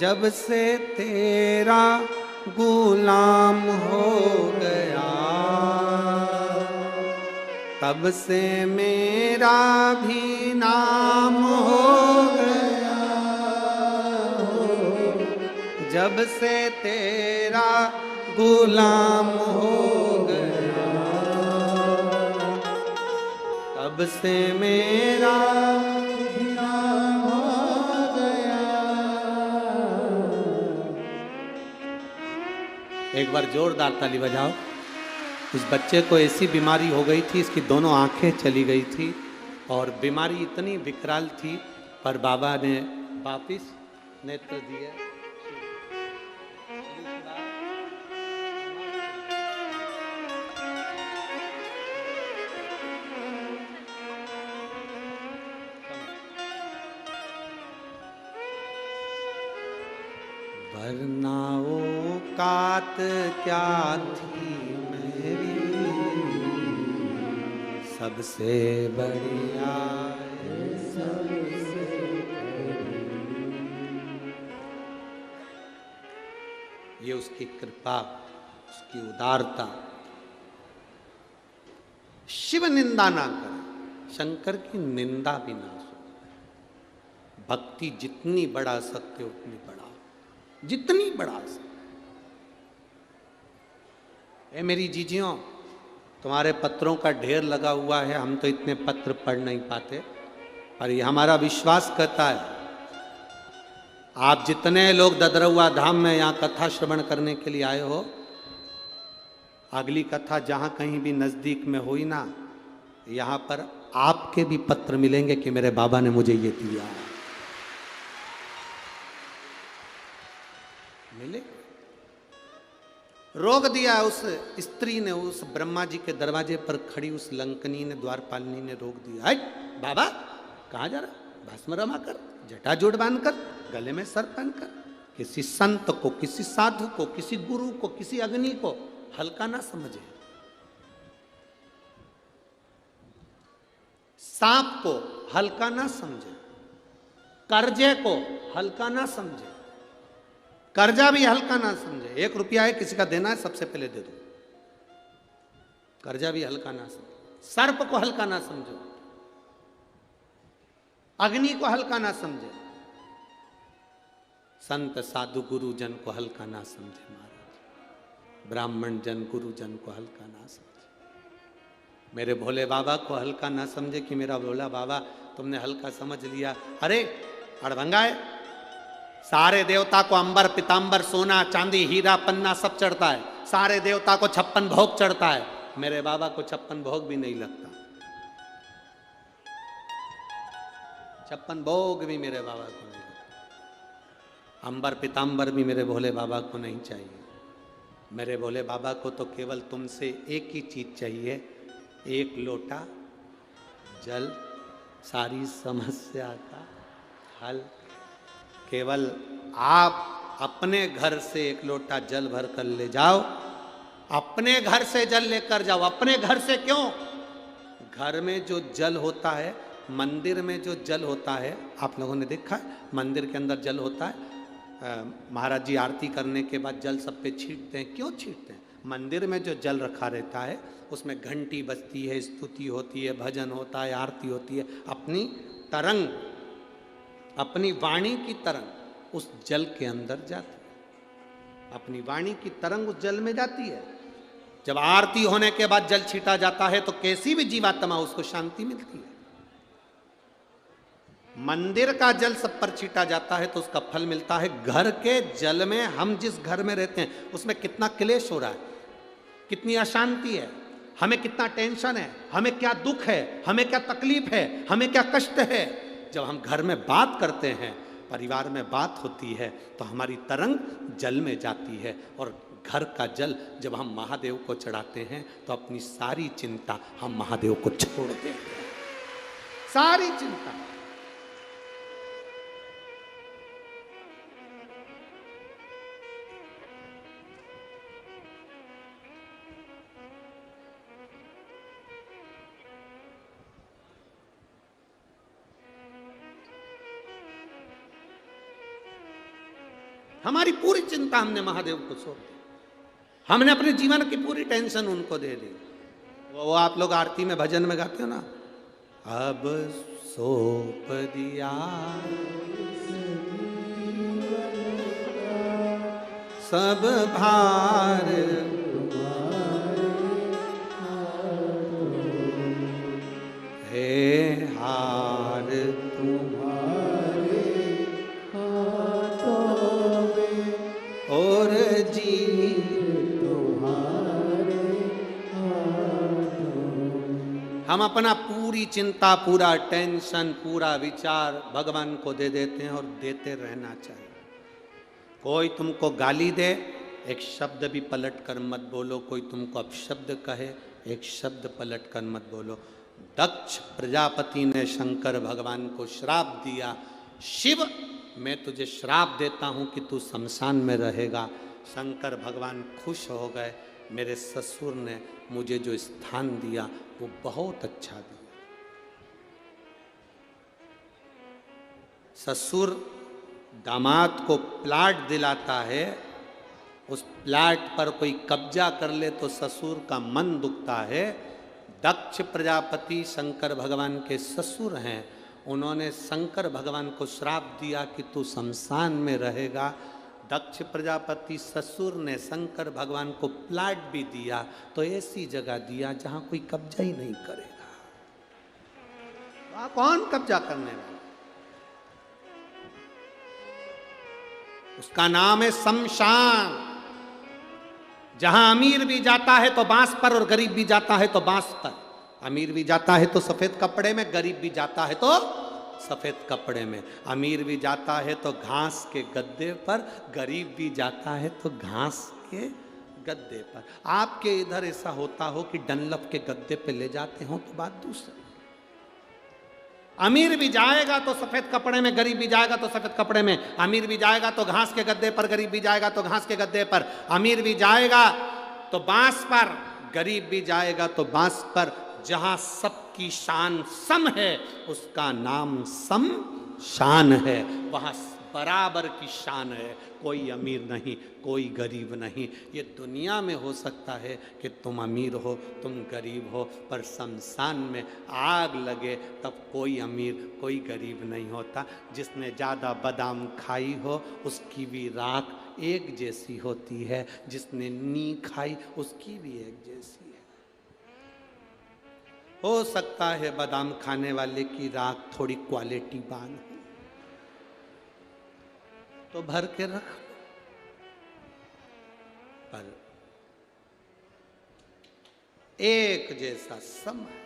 जब से तेरा गुलाम हो गया, तब से मेरा भी नाम हो गया। जब से तेरा गुलाम हो गया, तब से मेरा भी नाम हो गया। एक बार जोरदार ताली बजाओ। उस बच्चे को ऐसी बीमारी हो गई थी, इसकी दोनों आंखें चली गई थी और बीमारी इतनी विकराल थी, पर बाबा ने वापिस नेत्र दिए। वरना औकात क्या थी मेरी, सबसे बढ़िया है सबसे। ये उसकी कृपा, उसकी उदारता। शिव निंदा ना करे, शंकर की निंदा भी ना सुने। भक्ति जितनी बढ़ा सकते हो उतनी बढ़ाओ, जितनी बढ़ा सकते। ए मेरी जीजियों, तुम्हारे पत्रों का ढेर लगा हुआ है, हम तो इतने पत्र पढ़ नहीं पाते, पर ये हमारा विश्वास करता है आप जितने लोग ददरौआ धाम में यहाँ कथा श्रवण करने के लिए आए हो, अगली कथा जहाँ कहीं भी नज़दीक में हुई ना, यहाँ पर आपके भी पत्र मिलेंगे कि मेरे बाबा ने मुझे ये दिया। मिले रोक दिया उस स्त्री ने, उस ब्रह्मा जी के दरवाजे पर खड़ी उस लंकनी ने, द्वारपालिनी ने रोक दिया। हट बाबा, कहाँ जा रहा? भस्म रमा कर, जटाजूट बांधकर, गले में सर पहनकर। किसी संत को, किसी साधु को, किसी गुरु को, किसी अग्नि को हल्का ना समझे। सांप को हल्का ना समझे, कर्जे को हल्का ना समझे, कर्जा भी हल्का ना समझे। 1 रुपया है, किसी का देना है, सबसे पहले दे दो। कर्जा भी हल्का ना समझो, सर्प को हल्का ना समझो, अग्नि को हल्का ना समझे, संत साधु गुरु जन को हल्का ना समझे महाराज, ब्राह्मण जन गुरु जन को हल्का ना समझे। मेरे भोले बाबा को हल्का ना समझे कि मेरा भोला बाबा तुमने हल्का समझ लिया। अरे अड़भंगा है, सारे देवता को अंबर पीतांबर सोना चांदी हीरा पन्ना सब चढ़ता है, सारे देवता को 56 भोग चढ़ता है, मेरे बाबा को 56 भोग भी नहीं लगता। 56 भोग भी मेरे बाबा को नहीं लगता, अंबर पीतांबर भी मेरे भोले बाबा को नहीं चाहिए। मेरे भोले बाबा को तो केवल तुमसे एक ही चीज चाहिए, 1 लोटा जल, सारी समस्या का हल। केवल आप अपने घर से 1 लोटा जल भर कर ले जाओ, अपने घर से जल लेकर जाओ। अपने घर से क्यों? घर में जो जल होता है, मंदिर में जो जल होता है, आप लोगों ने देखा है मंदिर के अंदर जल होता है, महाराज जी आरती करने के बाद जल सब पे छींटते हैं। क्यों छींटते हैं? मंदिर में जो जल रखा रहता है उसमें घंटी बजती है, स्तुति होती है, भजन होता है, आरती होती है। अपनी तरंग, अपनी वाणी की तरंग उस जल के अंदर जाती है, अपनी वाणी की तरंग उस जल में जाती है। जब आरती होने के बाद जल छीटा जाता है तो कैसी भी जीवात्मा उसको शांति मिलती है। मंदिर का जल सब पर छीटा जाता है तो उसका फल मिलता है। घर के जल में, हम जिस घर में रहते हैं उसमें कितना क्लेश हो रहा है, कितनी अशांति है, हमें कितना टेंशन है, हमें क्या दुख है, हमें क्या तकलीफ है, हमें क्या कष्ट है। जब हम घर में बात करते हैं, परिवार में बात होती है तो हमारी तरंग जल में जाती है। और घर का जल जब हम महादेव को चढ़ाते हैं तो अपनी सारी चिंता हम महादेव को छोड़ देते हैं, सारी चिंता। हमारी पूरी चिंता हमने महादेव को सौंप दी, हमने अपने जीवन की पूरी टेंशन उनको दे दी। वो आप लोग आरती में भजन में गाते हो ना, अब सौंप दिया सब भार, हे हार तुम्हारे हाथों में और जी तुम्हारे हाथों में। हम अपना पूरी चिंता, पूरा टेंशन, पूरा विचार भगवान को दे देते हैं और देते रहना चाहिए। कोई तुमको गाली दे, एक शब्द भी पलट कर मत बोलो। कोई तुमको अपशब्द कहे, एक शब्द पलट कर मत बोलो। दक्ष प्रजापति ने शंकर भगवान को श्राप दिया, शिव मैं तुझे श्राप देता हूं कि तू शमशान में रहेगा। शंकर भगवान खुश हो गए, मेरे ससुर ने मुझे जो स्थान दिया वो बहुत अच्छा दिया। ससुर दामाद को प्लाट दिलाता है, उस प्लाट पर कोई कब्जा कर ले तो ससुर का मन दुखता है। दक्ष प्रजापति शंकर भगवान के ससुर हैं, उन्होंने शंकर भगवान को श्राप दिया कि तू शमशान में रहेगा। दक्ष प्रजापति ससुर ने शंकर भगवान को प्लाट भी दिया तो ऐसी जगह दिया जहां कोई कब्जा ही नहीं करेगा। वहां कौन कब्जा करने वाला? उसका नाम है शमशान। जहां अमीर भी जाता है तो बांस पर और गरीब भी जाता है तो बांस पर। अमीर भी जाता है तो सफेद कपड़े में, गरीब भी जाता है तो सफेद कपड़े में। अमीर भी जाता है तो घास के गद्दे पर, गरीब भी जाता है तो घास के गद्दे पर। आपके इधर ऐसा होता हो कि डनलप के गद्दे पे ले जाते हो तो बात दूसरी। अमीर भी जाएगा तो सफेद कपड़े में, गरीब भी जाएगा तो सफेद कपड़े में। अमीर भी जाएगा तो घास के गद्दे पर, गरीब भी जाएगा तो घास के गद्दे पर। अमीर भी जाएगा तो बांस पर, गरीब भी जाएगा तो बांस पर। जहां सबकी शान सम है उसका नाम सम शान है, वहां बराबर की शान है। कोई अमीर नहीं, कोई गरीब नहीं। ये दुनिया में हो सकता है कि तुम अमीर हो, तुम गरीब हो, पर शमशान में आग लगे तब कोई अमीर कोई गरीब नहीं होता। जिसने ज़्यादा बादाम खाई हो उसकी भी राख एक जैसी होती है, जिसने नी खाई उसकी भी एक जैसी है। हो सकता है बादाम खाने वाले की राख थोड़ी क्वालिटी बान हो तो भर के रख लो, पर एक जैसा सम है।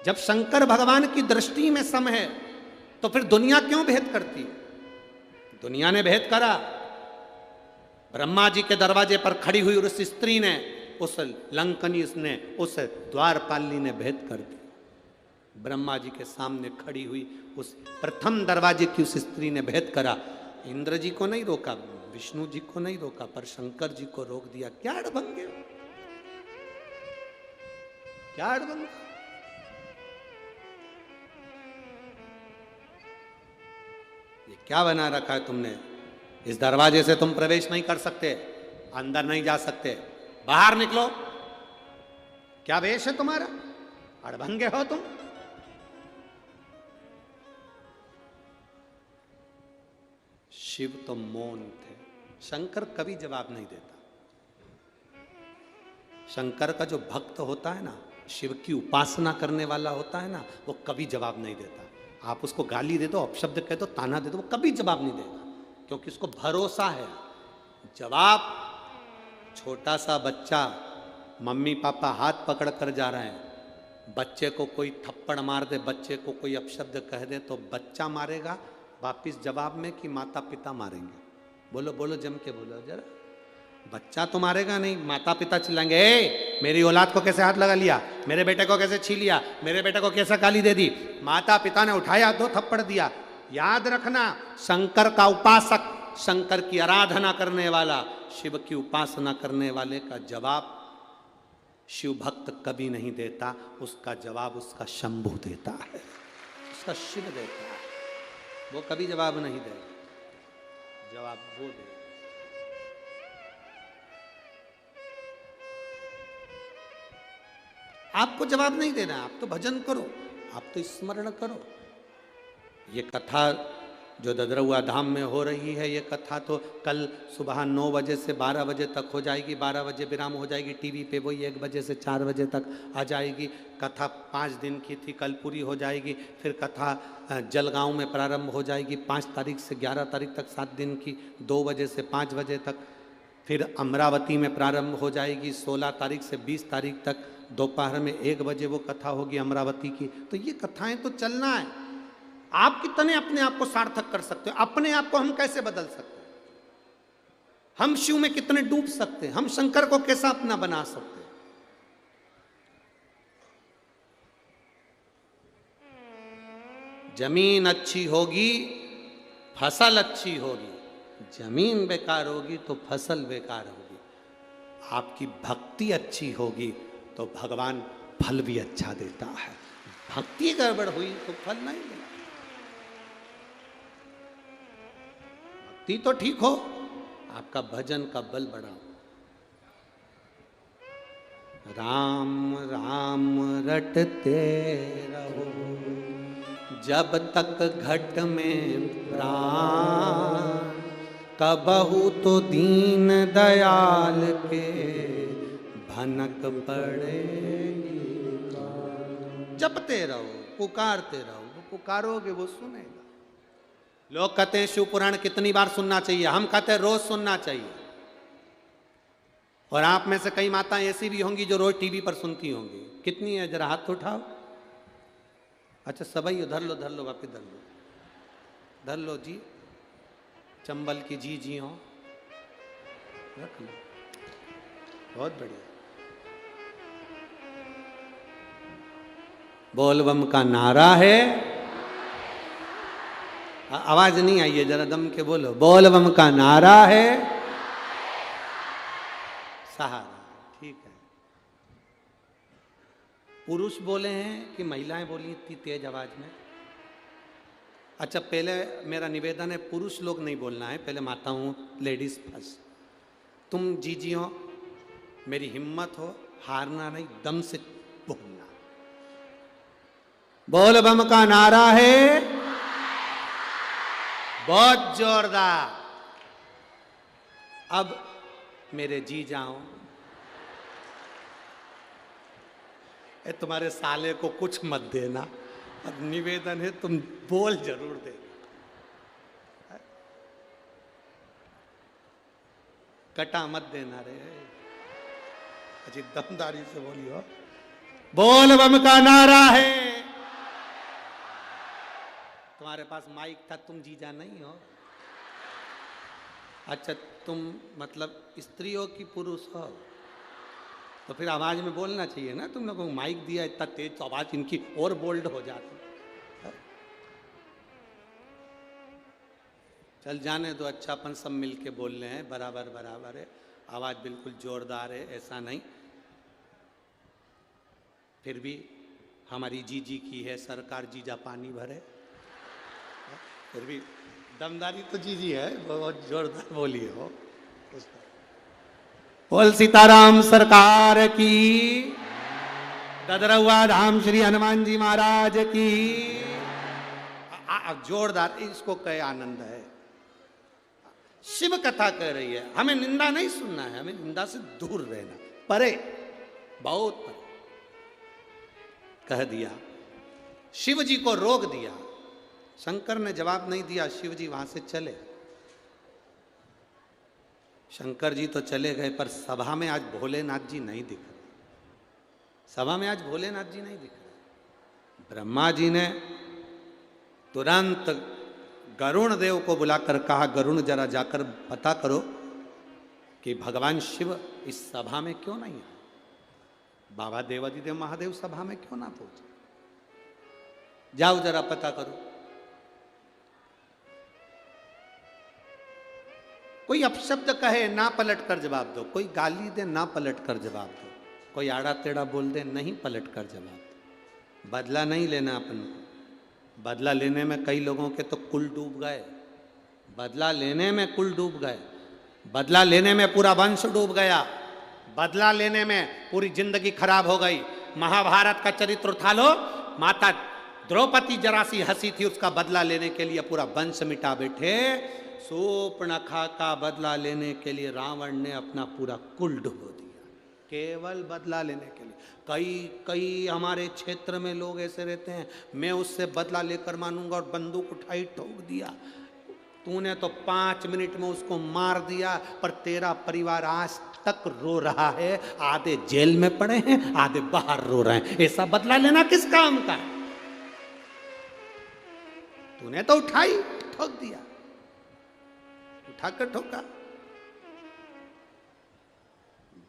जब शंकर भगवान की दृष्टि में सम है तो फिर दुनिया क्यों भेद करती है? दुनिया ने भेद करा। ब्रह्मा जी के दरवाजे पर खड़ी हुई उस स्त्री ने, उस लंकनी ने, उस द्वारपालिनी ने भेद कर दी। ब्रह्मा जी के सामने खड़ी हुई उस प्रथम दरवाजे की उस स्त्री ने भेद करा। इंद्र जी को नहीं रोका, विष्णु जी को नहीं रोका, पर शंकर जी को रोक दिया। क्या अड़भंगे, क्या अड़भंग। ये क्या बना रखा है तुमने? इस दरवाजे से तुम प्रवेश नहीं कर सकते, अंदर नहीं जा सकते, बाहर निकलो। क्या वेश है तुम्हारा? अड़भंगे हो तुम। शिव तो मौन थे। शंकर कभी जवाब नहीं देता। शंकर का जो भक्त होता है ना, शिव की उपासना करने वाला होता है ना, वो कभी जवाब नहीं देता। आप उसको गाली दे दो, अपशब्द कह दो, ताना दे दो, वो कभी जवाब नहीं देगा, क्योंकि उसको भरोसा है। जवाब, छोटा सा बच्चा, मम्मी पापा हाथ पकड़ कर जा रहे हैं, बच्चे को कोई थप्पड़ मार दे, बच्चे को कोई अपशब्द कह दे, तो बच्चा मारेगा वापिस जवाब में कि माता पिता मारेंगे? बोलो बोलो, जम के बोलो जरा। बच्चा तो मारेगा नहीं, माता पिता चिल्लाएंगे, ए मेरी औलाद को कैसे हाथ लगा लिया, मेरे बेटे को कैसे छीन लिया, मेरे बेटे को कैसे गाली दे दी। माता पिता ने उठाया, 2 थप्पड़ दिया। याद रखना, शंकर का उपासक, शंकर की आराधना करने वाला, शिव की उपासना करने वाले का जवाब शिव भक्त कभी नहीं देता। उसका जवाब उसका शंभु देता है, उसका शिव देता है। वो कभी जवाब नहीं देगा, जवाब वो देगा। आपको जवाब नहीं देना, आप तो भजन करो, आप तो स्मरण करो। ये कथा जो ददरौआ धाम में हो रही है, ये कथा तो कल सुबह 9 बजे से 12 बजे तक हो जाएगी, 12 बजे विराम हो जाएगी। टीवी पे वही 1 बजे से 4 बजे तक आ जाएगी। कथा 5 दिन की थी, कल पूरी हो जाएगी। फिर कथा जलगांव में प्रारंभ हो जाएगी 5 तारीख से 11 तारीख तक, 7 दिन की, 2 बजे से 5 बजे तक। फिर अमरावती में प्रारंभ हो जाएगी 16 तारीख से 20 तारीख तक, दोपहर में 1 बजे वो कथा होगी अमरावती की। तो ये कथाएं तो चलना है। आप कितने अपने आप को सार्थक कर सकते हो? अपने आप को हम कैसे बदल सकते हैं? हम शिव में कितने डूब सकते हैं? हम शंकर को कैसा अपना बना सकते हैं? जमीन अच्छी होगी, फसल अच्छी होगी। जमीन बेकार होगी तो फसल बेकार होगी। आपकी भक्ति अच्छी होगी तो भगवान फल भी अच्छा देता है। भक्ति गड़बड़ हुई तो फल नहीं मिला। भक्ति तो ठीक हो, आपका भजन का बल बढ़ाओ। राम राम रटते रहो जब तक घट में प्राण, कबहू तो दीन दयाल के भनक पड़ेगी। जपते रहो, पुकारते रहो, वो पुकारोगे वो सुनेगा। लोग कहते हैं शिव पुराण कितनी बार सुनना चाहिए, हम कहते हैं रोज सुनना चाहिए। और आप में से कई माताएं ऐसी भी होंगी जो रोज टीवी पर सुनती होंगी। कितनी है जरा हाथ उठाओ। अच्छा सबई धर लो वापिस धर लो जी। चंबल की जी जी हो, रख लो, बहुत बढ़िया। बोलबम का नारा है, आवाज नहीं आई है, जरा दम के बोलो। बोलबम का नारा है, सहारा। ठीक है। पुरुष बोले हैं कि महिलाएं बोली इतनी तेज आवाज में? अच्छा पहले मेरा निवेदन है, पुरुष लोग नहीं बोलना है, पहले माताओं लेडीज फर्स्ट। तुम जीजी हो, मेरी हिम्मत हो, हारना नहीं, दम से बोलना। बोल बम का नारा है, बहुत जोरदार। अब मेरे जी जाओ, तुम्हारे साले को कुछ मत देना, अब निवेदन है तुम बोल जरूर देना, कटा मत देना रे। अच्छी दमदारी से बोलियो। बोल बम का नारा है। तुम्हारे पास माइक था, तुम जीजा नहीं हो। अच्छा तुम मतलब स्त्री हो कि पुरुष हो? तो फिर आवाज में बोलना चाहिए ना। तुम लोगों को माइक दिया इतना तेज तो आवाज इनकी और बोल्ड हो जाती। चल जाने दो, अच्छा अपन सब मिलके बोल रहे हैं, बराबर बराबर है, आवाज बिल्कुल जोरदार है, ऐसा नहीं। फिर भी हमारी जीजी की है सरकार, जीजा पानी भरे। फिर भी दमदारी तो चीज ही है, बहुत जोरदार बोलिए हो। बोल सीताराम सरकार की, गदरौआ धाम श्री हनुमान जी महाराज की। जोरदार, इसको कहे आनंद है। शिव कथा कह रही है, हमें निंदा नहीं सुनना है, हमें निंदा से दूर रहना, परे, बहुत परे कह दिया। शिव जी को रोक दिया, शंकर ने जवाब नहीं दिया, शिव जी वहां से चले। शंकर जी तो चले गए, पर सभा में आज भोलेनाथ जी नहीं दिख रहे। सभा में आज भोलेनाथ जी नहीं दिख रहे। ब्रह्मा जी ने तुरंत गरुण देव को बुलाकर कहा, गरुण जरा जाकर पता करो कि भगवान शिव इस सभा में क्यों नहीं है। बाबा देवादिदेव महादेव सभा में क्यों ना पहुंचे, जाओ जरा पता करो। कोई अपशब्द कहे ना पलट कर जवाब दो, कोई गाली दे ना पलट कर जवाब दो, कोई आड़ा टेढ़ा बोल दे नहीं पलट कर जवाब दो। बदला नहीं लेना अपन को। बदला लेने में कई लोगों के तो कुल डूब गए, बदला लेने में कुल डूब गए, बदला लेने में पूरा वंश डूब गया, बदला लेने में पूरी जिंदगी खराब हो गई। महाभारत का चरित्र उठा लो, माता द्रौपदी जरा सी हंसी थी, उसका बदला लेने के लिए पूरा वंश मिटा बैठे। शूर्पणखा का बदला लेने के लिए रावण ने अपना पूरा कुल डुबो दिया, केवल बदला लेने के लिए। कई हमारे क्षेत्र में लोग ऐसे रहते हैं, मैं उससे बदला लेकर मानूंगा, और बंदूक उठाई ठोक दिया। तूने तो 5 मिनट में उसको मार दिया, पर तेरा परिवार आज तक रो रहा है। आधे जेल में पड़े हैं, आधे बाहर रो रहे हैं। ऐसा बदला लेना किस काम का? तूने तो उठाई ठोक दिया, उठाकर ठोका।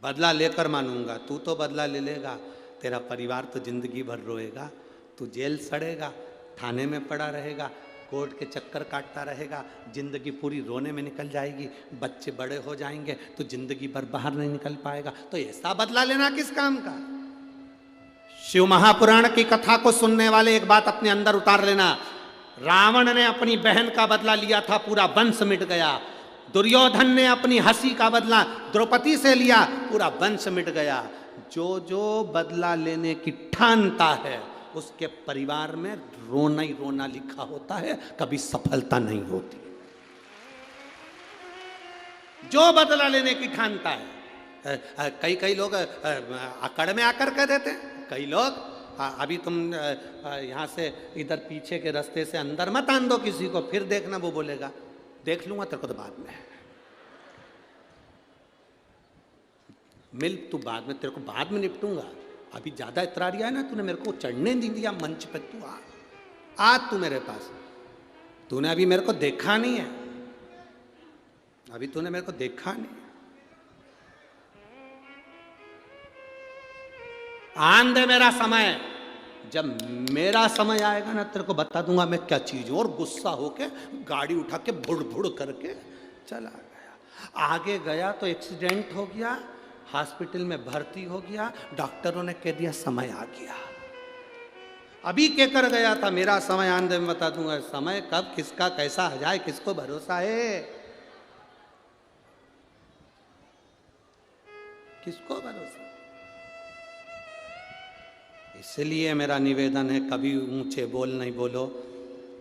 बदला लेकर मानूंगा, तू तो बदला ले लेगा, तेरा परिवार तो जिंदगी भर रोएगा। तू जेल सड़ेगा, थाने में पड़ा रहेगा, कोर्ट के चक्कर काटता रहेगा, जिंदगी पूरी रोने में निकल जाएगी। बच्चे बड़े हो जाएंगे तो जिंदगी भर बाहर नहीं निकल पाएगा। तो ऐसा बदला लेना किस काम का? शिव महापुराण की कथा को सुनने वाले एक बात अपने अंदर उतार लेना। रावण ने अपनी बहन का बदला लिया था, पूरा वंश मिट गया। दुर्योधन ने अपनी हंसी का बदला द्रौपदी से लिया, पूरा वंश मिट गया। जो जो बदला लेने की ठानता है, उसके परिवार में रोना ही रोना लिखा होता है, कभी सफलता नहीं होती। जो बदला लेने की ठानता है, कई लोग अकड़ में आकर कह देते हैं। कई लोग, अभी तुम यहाँ से इधर पीछे के रास्ते से अंदर मत आन दो किसी को, फिर देखना वो बोलेगा देख लूंगा तेरे को तो बाद में, मिल तू बाद में, तेरे को बाद में निपटूंगा। अभी ज्यादा इतरारिया है ना, तूने मेरे को चढ़ने नहीं दिया मंच पे, तू आ तू मेरे पास। तूने अभी मेरे को देखा नहीं है, अभी तूने मेरे को देखा नहीं। आन दे मेरा समय, जब मेरा समय आएगा ना तेरे को बता दूंगा मैं क्या चीज हूं। और गुस्सा होके गाड़ी उठा के भुड़ भुड़ करके चला गया। आगे गया तो एक्सीडेंट हो गया, हॉस्पिटल में भर्ती हो गया, डॉक्टरों ने कह दिया समय आ गया। अभी क्या कर गया था, मेरा समय आने दे, मैं बता दूंगा। समय कब किसका कैसा आ जाए किसको भरोसा है, किसको भरोसा। इसलिए मेरा निवेदन है, कभी ऊंचे बोल नहीं बोलो।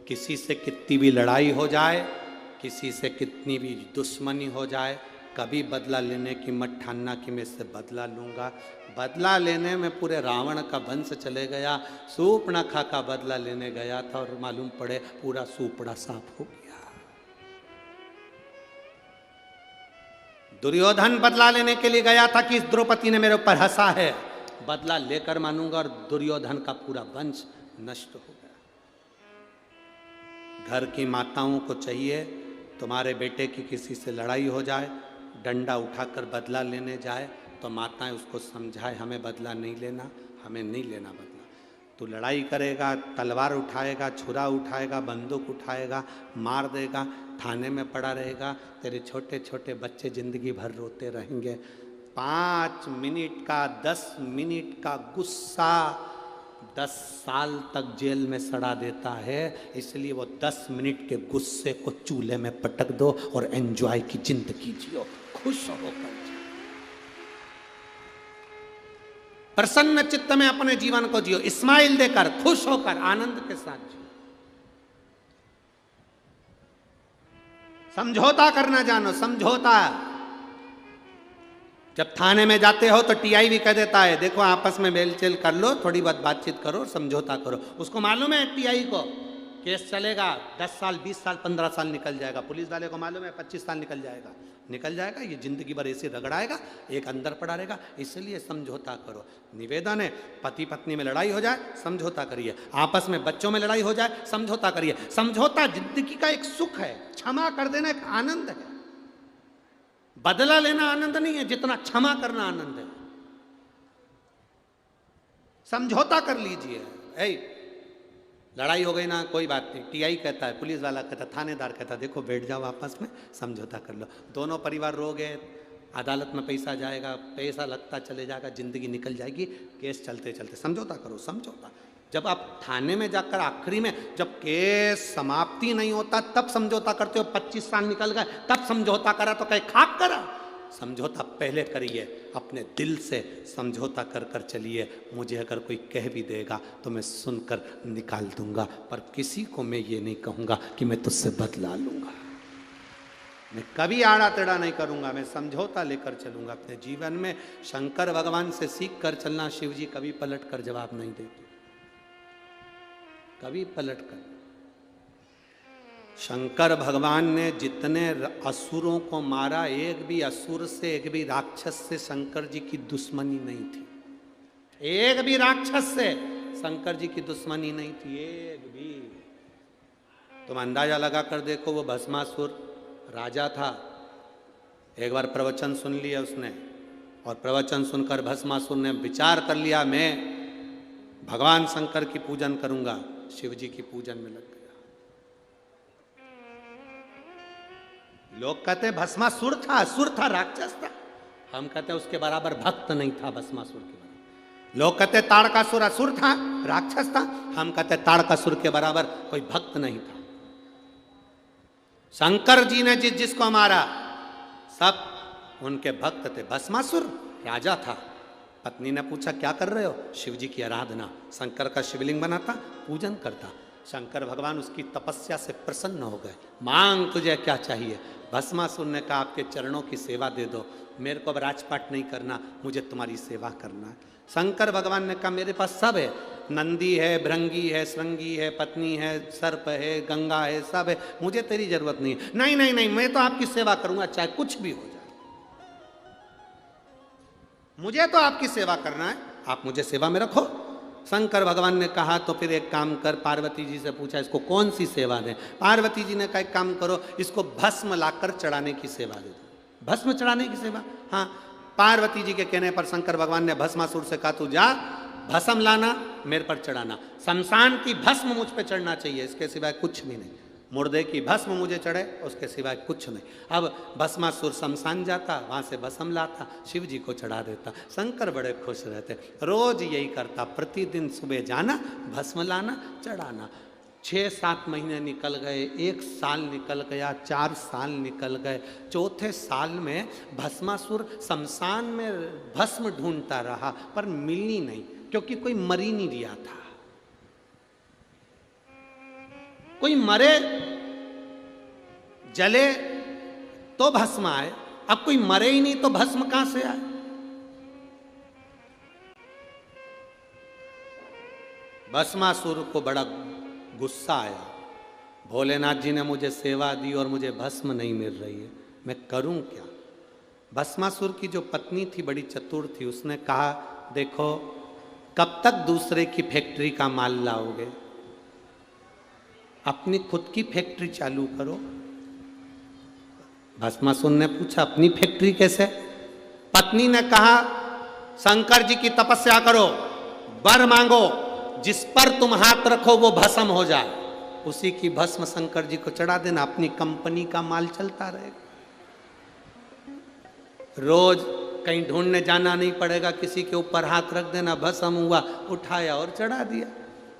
किसी से कितनी भी लड़ाई हो जाए, किसी से कितनी भी दुश्मनी हो जाए, कभी बदला लेने की मत ठानना कि मैं इससे बदला लूँगा। बदला लेने में पूरे रावण का वंश चले गया। शूर्पणखा का बदला लेने गया था और मालूम पड़े पूरा सूपड़ा साफ हो गया। दुर्योधन बदला लेने के लिए गया था कि इस द्रौपदी ने मेरे ऊपर हंसा है, बदला लेकर मानूंगा, और दुर्योधन का पूरा वंश नष्ट हो गया। घर की माताओं को चाहिए, तुम्हारे बेटे की किसी से लड़ाई हो जाए, डंडा उठाकर बदला लेने जाए तो माताएं उसको समझाए, हमें बदला नहीं लेना, हमें नहीं लेना बदला। तू लड़ाई करेगा, तलवार उठाएगा, छुरा उठाएगा, बंदूक उठाएगा, मार देगा, थाने में पड़ा रहेगा, तेरे छोटे छोटे बच्चे जिंदगी भर रोते रहेंगे। 5 मिनट का 10 मिनट का गुस्सा 10 साल तक जेल में सड़ा देता है। इसलिए वो 10 मिनट के गुस्से को चूल्हे में पटक दो और एंजॉय की जिंदगी जियो, खुश होकर जियो, प्रसन्न चित्त में अपने जीवन को जियो, स्माइल देकर, खुश होकर, आनंद के साथ जियो। समझौता करना जानो, समझौता। जब थाने में जाते हो तो टीआई भी कह देता है देखो आपस में मेलचेल कर लो, थोड़ी बहुत बातचीत करो, समझौता करो। उसको मालूम है टीआई को केस चलेगा 10 साल 20 साल 15 साल निकल जाएगा, पुलिस वाले को मालूम है 25 साल निकल जाएगा, ये जिंदगी भर ऐसे रगड़ाएगा, एक अंदर पड़ा रहेगा। इसलिए समझौता करो। निवेदन है, पति पत्नी में लड़ाई हो जाए समझौता करिए, आपस में बच्चों में लड़ाई हो जाए समझौता करिए। समझौता जिंदगी का एक सुख है, क्षमा कर देना एक आनंद है। बदला लेना आनंद नहीं है जितना क्षमा करना आनंद है। समझौता कर लीजिए। लड़ाई हो गई ना, कोई बात नहीं, टीआई कहता है, पुलिस वाला कहता है, थानेदार कहता है देखो बैठ जाओ आपस में समझौता कर लो। दोनों परिवार रो गए, अदालत में पैसा जाएगा, पैसा लगता चले जाएगा, जिंदगी निकल जाएगी, केस चलते चलते। समझौता करो, समझौता। जब आप थाने में जाकर आखिरी में जब केस समाप्ति नहीं होता तब समझौता करते हो, 25 साल निकल गए तब समझौता करा तो कहीं खाक करा। समझौता पहले करिए, अपने दिल से समझौता कर कर चलिए। मुझे अगर कोई कह भी देगा तो मैं सुनकर निकाल दूंगा, पर किसी को मैं ये नहीं कहूँगा कि मैं तुझसे बदला लूँगा। मैं कभी आड़ा टेढ़ा नहीं करूँगा, मैं समझौता लेकर चलूँगा अपने जीवन में। शंकर भगवान से सीख कर चलना। शिव जी कभी पलट कर जवाब नहीं देते, कभी पलट कर। शंकर भगवान ने जितने असुरों को मारा, एक भी असुर से, एक भी राक्षस से शंकर जी की दुश्मनी नहीं थी। एक भी राक्षस से शंकर जी की दुश्मनी नहीं थी, एक भी। तुम अंदाजा लगा कर देखो, वो भस्मासुर राजा था, एक बार प्रवचन सुन लिया उसने, और प्रवचन सुनकर भस्मासुर ने विचार कर लिया मैं भगवान शंकर की पूजन करूंगा। शिव जी की पूजन में लग गया। लोग कहते भस्मासुर था, असुर था, राक्षस था। हम कहते उसके बराबर भक्त नहीं था भस्मासुर के बराबर। लोग कहते ताड़कासुर असुर था, राक्षस था। हम कहते ताड़कासुर के बराबर कोई भक्त नहीं था। शंकर जी ने जिसको मारा सब उनके भक्त थे। भस्मासुर राजा था। पत्नी ने पूछा क्या कर रहे हो? शिव जी की आराधना। शंकर का शिवलिंग बनाता, पूजन करता। शंकर भगवान उसकी तपस्या से प्रसन्न हो गए। मांग तुझे क्या चाहिए? भस्मासुर ने कहा आपके चरणों की सेवा दे दो, मेरे को अब राजपाट नहीं करना, मुझे तुम्हारी सेवा करना है। शंकर भगवान ने कहा मेरे पास सब है, नंदी है, भृंगी है, श्रृंगी है, पत्नी है, सर्प है, गंगा है, सब है, मुझे तेरी जरूरत नहीं है। नहीं नहीं नहीं, मैं तो आपकी सेवा करूंगा चाहे कुछ भी हो जाए, मुझे तो आपकी सेवा करना है, आप मुझे सेवा में रखो। शंकर भगवान ने कहा तो फिर एक काम कर, पार्वती जी से पूछा इसको कौन सी सेवा दें। पार्वती जी ने कहा एक काम करो, इसको भस्म लाकर चढ़ाने की सेवा दे दो। भस्म चढ़ाने की सेवा? हाँ। पार्वती जी के कहने पर शंकर भगवान ने भस्मासुर से कहा तू जा भस्म लाना, मेरे पर चढ़ाना। शमशान की भस्म मुझ पे चढ़ना चाहिए, इसके सिवाय कुछ भी नहीं। मुर्दे की भस्म मुझे चढ़े, उसके सिवाय कुछ नहीं। अब भस्मासुर शमशान जाता, वहाँ से भस्म लाता, शिव जी को चढ़ा देता। शंकर बड़े खुश रहते, रोज यही करता, प्रतिदिन सुबह जाना, भस्म लाना, चढ़ाना। 6-7 महीने निकल गए, 1 साल निकल गया, 4 साल निकल गए। चौथे साल में भस्मासुर शमशान में भस्म ढूंढता रहा पर मिली नहीं, क्योंकि कोई मर ही नहीं रिया था। कोई मरे जले तो भस्म आए, अब कोई मरे ही नहीं तो भस्म कहां से आए? भस्मासुर को बड़ा गुस्सा आया, भोलेनाथ जी ने मुझे सेवा दी और मुझे भस्म नहीं मिल रही है, मैं करूं क्या? भस्मासुर की जो पत्नी थी बड़ी चतुर थी, उसने कहा देखो कब तक दूसरे की फैक्ट्री का माल लाओगे, अपनी खुद की फैक्ट्री चालू करो। भस्मासुर ने पूछा अपनी फैक्ट्री कैसे? पत्नी ने कहा शंकर जी की तपस्या करो, वर मांगो, जिस पर तुम हाथ रखो वो भस्म हो जाए, उसी की भस्म शंकर जी को चढ़ा देना, अपनी कंपनी का माल चलता रहेगा। रोज कहीं ढूंढने जाना नहीं पड़ेगा, किसी के ऊपर हाथ रख देना, भस्म हुआ, उठाया और चढ़ा दिया।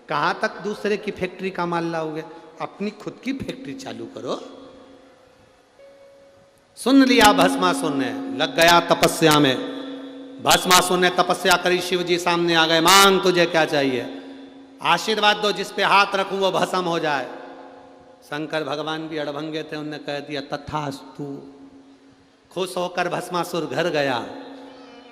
कहाँ तक दूसरे की फैक्ट्री का माल लाओगे? अपनी खुद की फैक्ट्री चालू करो। सुन लिया भस्मासुर ने, लग गया तपस्या में। भस्मासुर ने तपस्या करी, शिव जी सामने आ गए, मांग तुझे क्या चाहिए, आशीर्वाद दो, जिस पे हाथ रखूं वो भस्म हो जाए। शंकर भगवान भी अड़भंगे थे, उनने कह दिया तथास्तु। खुश होकर भस्मासुर घर गया।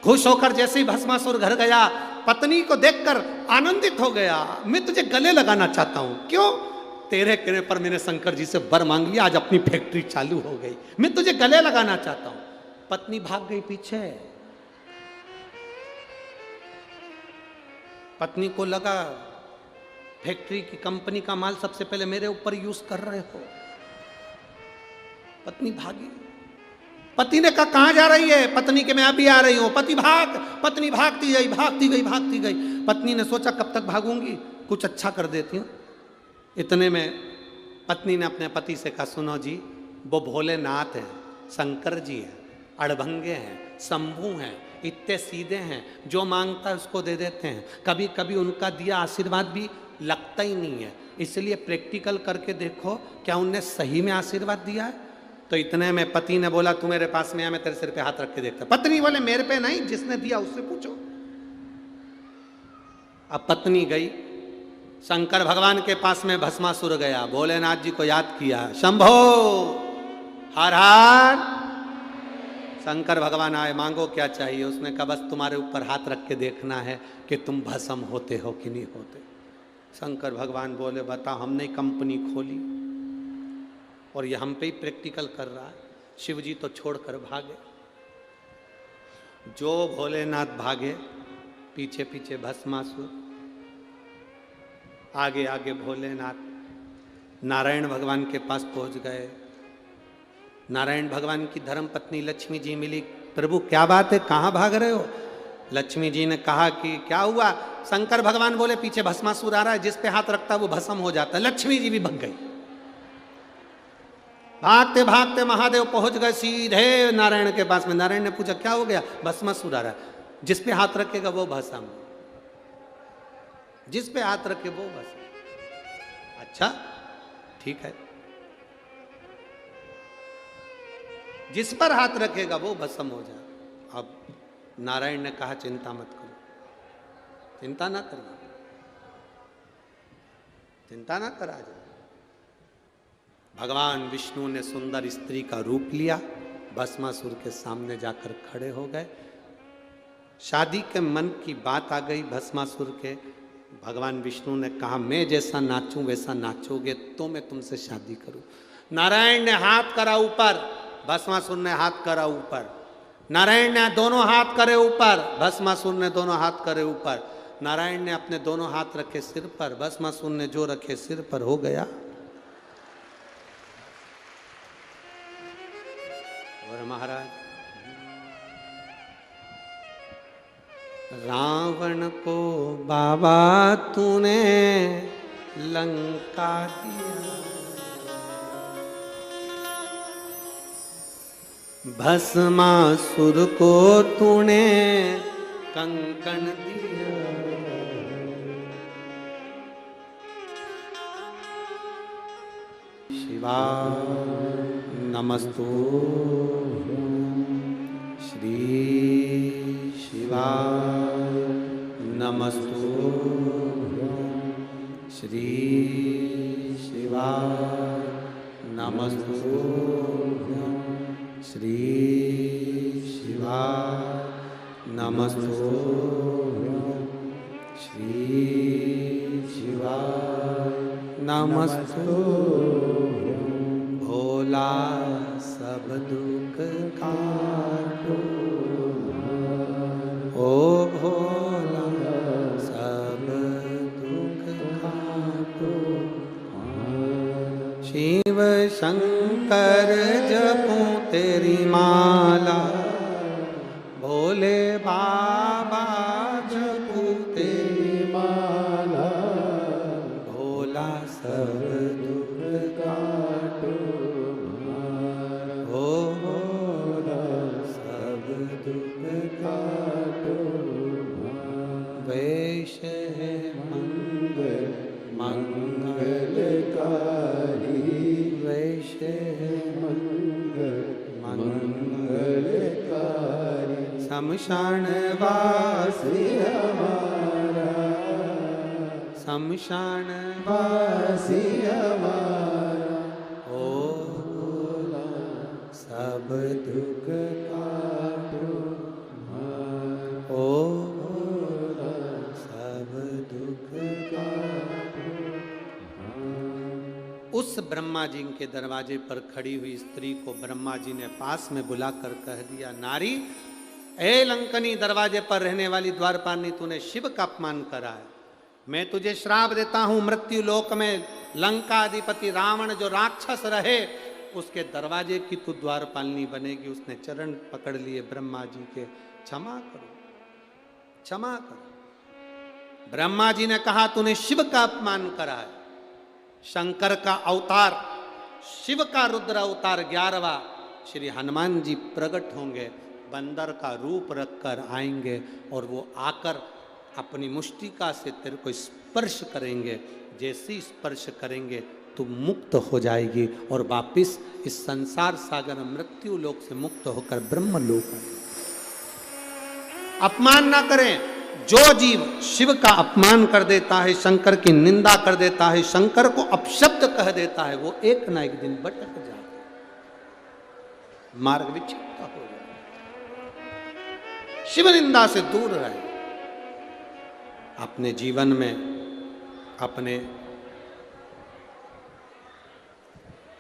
खुश होकर जैसे ही भस्मासुर घर गया, पत्नी को देखकर आनंदित हो गया। मैं तुझे गले लगाना चाहता हूं। क्यों? तेरे कहने पर मैंने शंकर जी से वर मांग लिया, आज अपनी फैक्ट्री चालू हो गई, मैं तुझे गले लगाना चाहता हूं। पत्नी भाग गई पीछे। पत्नी को लगा फैक्ट्री की कंपनी का माल सबसे पहले मेरे ऊपर यूज कर रहे हो। पत्नी भागी। पति ने कहा कहां जा रही है? पत्नी के मैं अभी आ रही हूं। पति भाग। पत्नी भागती गई, भागती गई, भागती गई। पत्नी ने सोचा कब तक भागूंगी, कुछ अच्छा कर देती हूं। इतने में पत्नी ने अपने पति से कहा सुनो जी, वो भोलेनाथ हैं, शंकर जी हैं, अड़भंगे हैं, शंभू हैं, इतने सीधे हैं, जो मांगता है उसको दे देते हैं। कभी कभी उनका दिया आशीर्वाद भी लगता ही नहीं है, इसलिए प्रैक्टिकल करके देखो क्या उनने सही में आशीर्वाद दिया है। तो इतने में पति ने बोला तू मेरे पास में आ, मैं तेरे सिर पे हाथ रख के देखता। पत्नी बोले मेरे पे नहीं, जिसने दिया उससे पूछो। अब पत्नी गई शंकर भगवान के पास में, भस्मासुर गया, भोलेनाथ जी को याद किया, शंभो हर हर। शंकर भगवान आए, मांगो क्या चाहिए? उसने कहा बस तुम्हारे ऊपर हाथ रख के देखना है कि तुम भस्म होते हो कि नहीं होते। शंकर भगवान बोले बता, हमने कंपनी खोली और ये हम पे ही प्रैक्टिकल कर रहा है। शिव जी तो छोड़कर भागे। जो भोलेनाथ भागे, पीछे पीछे भस्मासुर, आगे आगे भोलेनाथ। नारायण भगवान के पास पहुंच गए। नारायण भगवान की धर्म पत्नी लक्ष्मी जी मिली। प्रभु क्या बात है, कहाँ भाग रहे हो? लक्ष्मी जी ने कहा कि क्या हुआ? शंकर भगवान बोले पीछे भस्मासुर आ रहा है, जिस पे हाथ रखता है वो भस्म हो जाता है। लक्ष्मी जी भी भग गई। भागते भागते महादेव पहुंच गए सीधे नारायण के पास में। नारायण ने पूछा क्या हो गया? भस्मासुर आ रहा है, जिस पे हाथ रखेगा वो भस्म, जिस पे हाथ रखे वो भस्म। अच्छा ठीक है, जिस पर हाथ रखेगा वो भस्म हो जाए। अब नारायण ने कहा चिंता मत करो, चिंता ना करना, चिंता ना करा जाए। भगवान विष्णु ने सुंदर स्त्री का रूप लिया, भस्मासुर के सामने जाकर खड़े हो गए। शादी के मन की बात आ गई भस्मासुर के। भगवान विष्णु ने कहा मैं जैसा नाचूं वैसा नाचोगे तो मैं तुमसे शादी करूं। नारायण ने हाथ करा ऊपर, भस्मासुर ने हाथ करा ऊपर। नारायण ने दोनों हाथ करे ऊपर, भस्मासुर ने दोनों हाथ करे ऊपर। नारायण ने अपने दोनों हाथ रखे सिर पर, भस्मासुर ने जो रखे सिर पर। हो गया। और महाराज रावण को बाबा तूने लंका दिया, भस्मासुर को तूने कंकण दिया। शिवा नमस्तु श्री शिवा नमस्तु श्री शिवा नमस्तु श्री शिवा नमस्तु श्री शिवा नमस्तु। भोला सब दुख काटो, ओ भोला सब दुख काटो। शिव शंकर जपो तेरी माला, भोले बाबा जपो तेरी माला। भोला सब दुख काटो, ओ भोला सब दुख है मंगल मंगलकारी, वैश्य है मंगल मंगलकारी, शमशान वासी हमारा, शमशान वासी हमारा, ओ सब दुख काटो ओ सब दुख काटो। उस ब्रह्मा जी के दरवाजे पर खड़ी हुई स्त्री को ब्रह्मा जी ने पास में बुलाकर कह दिया, नारी, ए लंकनी, दरवाजे पर रहने वाली द्वारपालनी, तूने शिव का अपमान करा है। मैं तुझे श्राप देता हूं, मृत्यु लोक में लंका अधिपति रावण जो राक्षस रहे, उसके दरवाजे की तू द्वारपालनी बनेगी। उसने चरण पकड़ लिए ब्रह्मा जी के, क्षमा करो, क्षमा करो। ब्रह्मा जी ने कहा, तूने शिव का अपमान करा है। शंकर का अवतार, शिव का रुद्र अवतार 11वां श्री हनुमान जी प्रकट होंगे, बंदर का रूप रखकर आएंगे और वो आकर अपनी मुष्टिका से तेरे को स्पर्श करेंगे। जैसे ही स्पर्श करेंगे तू मुक्त हो जाएगी और वापिस इस संसार सागर मृत्यु लोक से मुक्त होकर ब्रह्म लोक आएगी। अपमान ना करें। जो जीव शिव का अपमान कर देता है, शंकर की निंदा कर देता है, शंकर को अपशब्द कह देता है, वो एक ना एक दिन भटक जाता है, मार्ग विच्छिन्न हो जाता है। शिव निंदा से दूर रहे। अपने जीवन में, अपने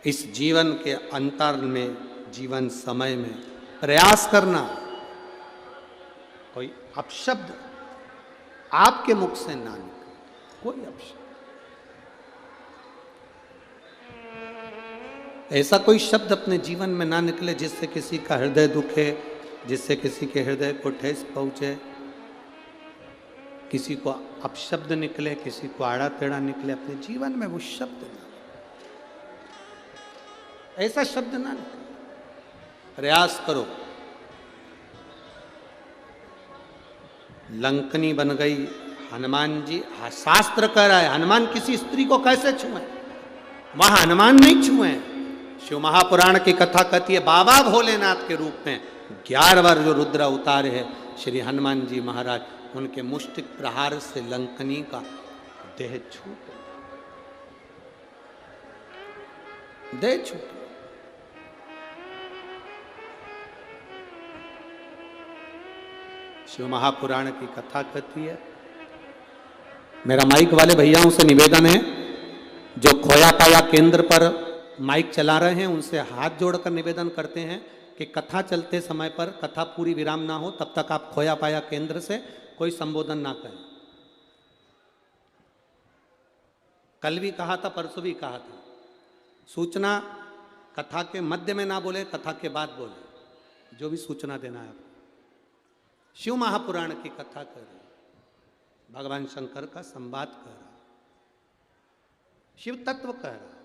इस जीवन के अंतर में, जीवन समय में प्रयास करना, कोई अपशब्द आपके मुख से ना निकले, कोई अपशब्द, ऐसा कोई शब्द अपने जीवन में ना निकले जिससे किसी का हृदय दुखे, जिससे किसी के हृदय को ठेस पहुंचे, किसी को अपशब्द निकले, किसी को आड़ा टेढ़ा निकले। अपने जीवन में वो शब्द ना, ऐसा शब्द ना निकले। प्रयास करो। लंकनी बन गई हनुमान जी, शास्त्र कह रहा है हनुमान किसी स्त्री को कैसे छुए, वहां हनुमान नहीं छुए। शिव महापुराण की कथा कहती है, बाबा भोलेनाथ के रूप में 11वां जो रुद्र अवतार है श्री हनुमान जी महाराज, उनके मुष्टिक प्रहार से लंकनी का देह छूट, देह छूट। शिव महापुराण की कथा कहती है। मेरा माइक वाले भैयाओं से निवेदन है, जो खोया पाया केंद्र पर माइक चला रहे हैं, उनसे हाथ जोड़कर निवेदन करते हैं कि कथा चलते समय पर कथा पूरी विराम ना हो तब तक आप खोया पाया केंद्र से कोई संबोधन ना करें। कल भी कहा था, परसों भी कहा था, सूचना कथा के मध्य में ना बोले, कथा के बाद बोले, जो भी सूचना देना है। शिव महापुराण की कथा कर रहे, भगवान शंकर का संवाद कर रहा, शिव तत्व कह रहा।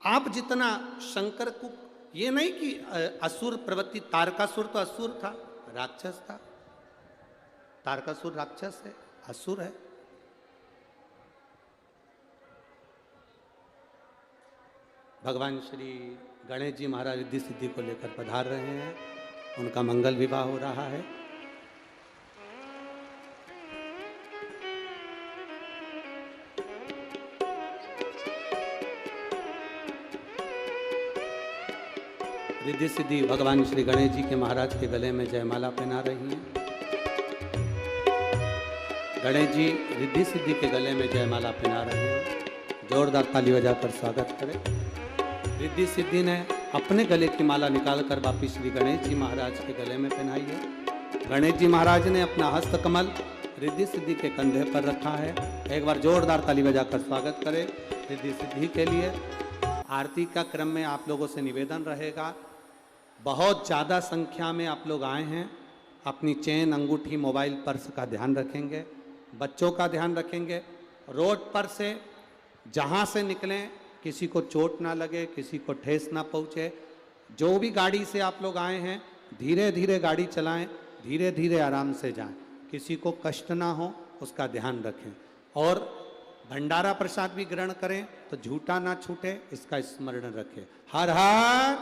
आप जितना शंकर को, ये नहीं कि असुर प्रवृत्ति, तारकासुर तो असुर था, राक्षस था। तारकासुर राक्षस है, असुर है। भगवान श्री गणेश जी महाराज रिद्धि सिद्धि को लेकर पधार रहे हैं, उनका मंगल विवाह हो रहा है। रिद्धि सिद्धि भगवान श्री गणेश जी के महाराज के गले में जयमाला पहना रही हैं। गणेश जी रिद्धि सिद्धि के गले में जयमाला पहना रहे हैं। जोरदार ताली बजाकर स्वागत करें। रिद्धि सिद्धि ने अपने गले की माला निकालकर वापिस श्री गणेश जी महाराज के गले में पहनाई है। गणेश जी महाराज ने अपना हस्त कमल रिद्धि सिद्धि के कंधे पर रखा है। एक बार जोरदार ताली बजाकर स्वागत करें रिद्धि सिद्धि के लिए। आरती का क्रम में आप लोगों से निवेदन रहेगा, बहुत ज़्यादा संख्या में आप लोग आए हैं, अपनी चेन, अंगूठी, मोबाइल, पर्स का ध्यान रखेंगे, बच्चों का ध्यान रखेंगे। रोड पर से जहाँ से निकलें किसी को चोट ना लगे, किसी को ठेस ना पहुँचे। जो भी गाड़ी से आप लोग आए हैं धीरे धीरे गाड़ी चलाएं, धीरे धीरे आराम से जाएं। किसी को कष्ट ना हो उसका ध्यान रखें, और भंडारा प्रसाद भी ग्रहण करें तो झूठा ना छूटे इसका स्मरण रखें। हर हर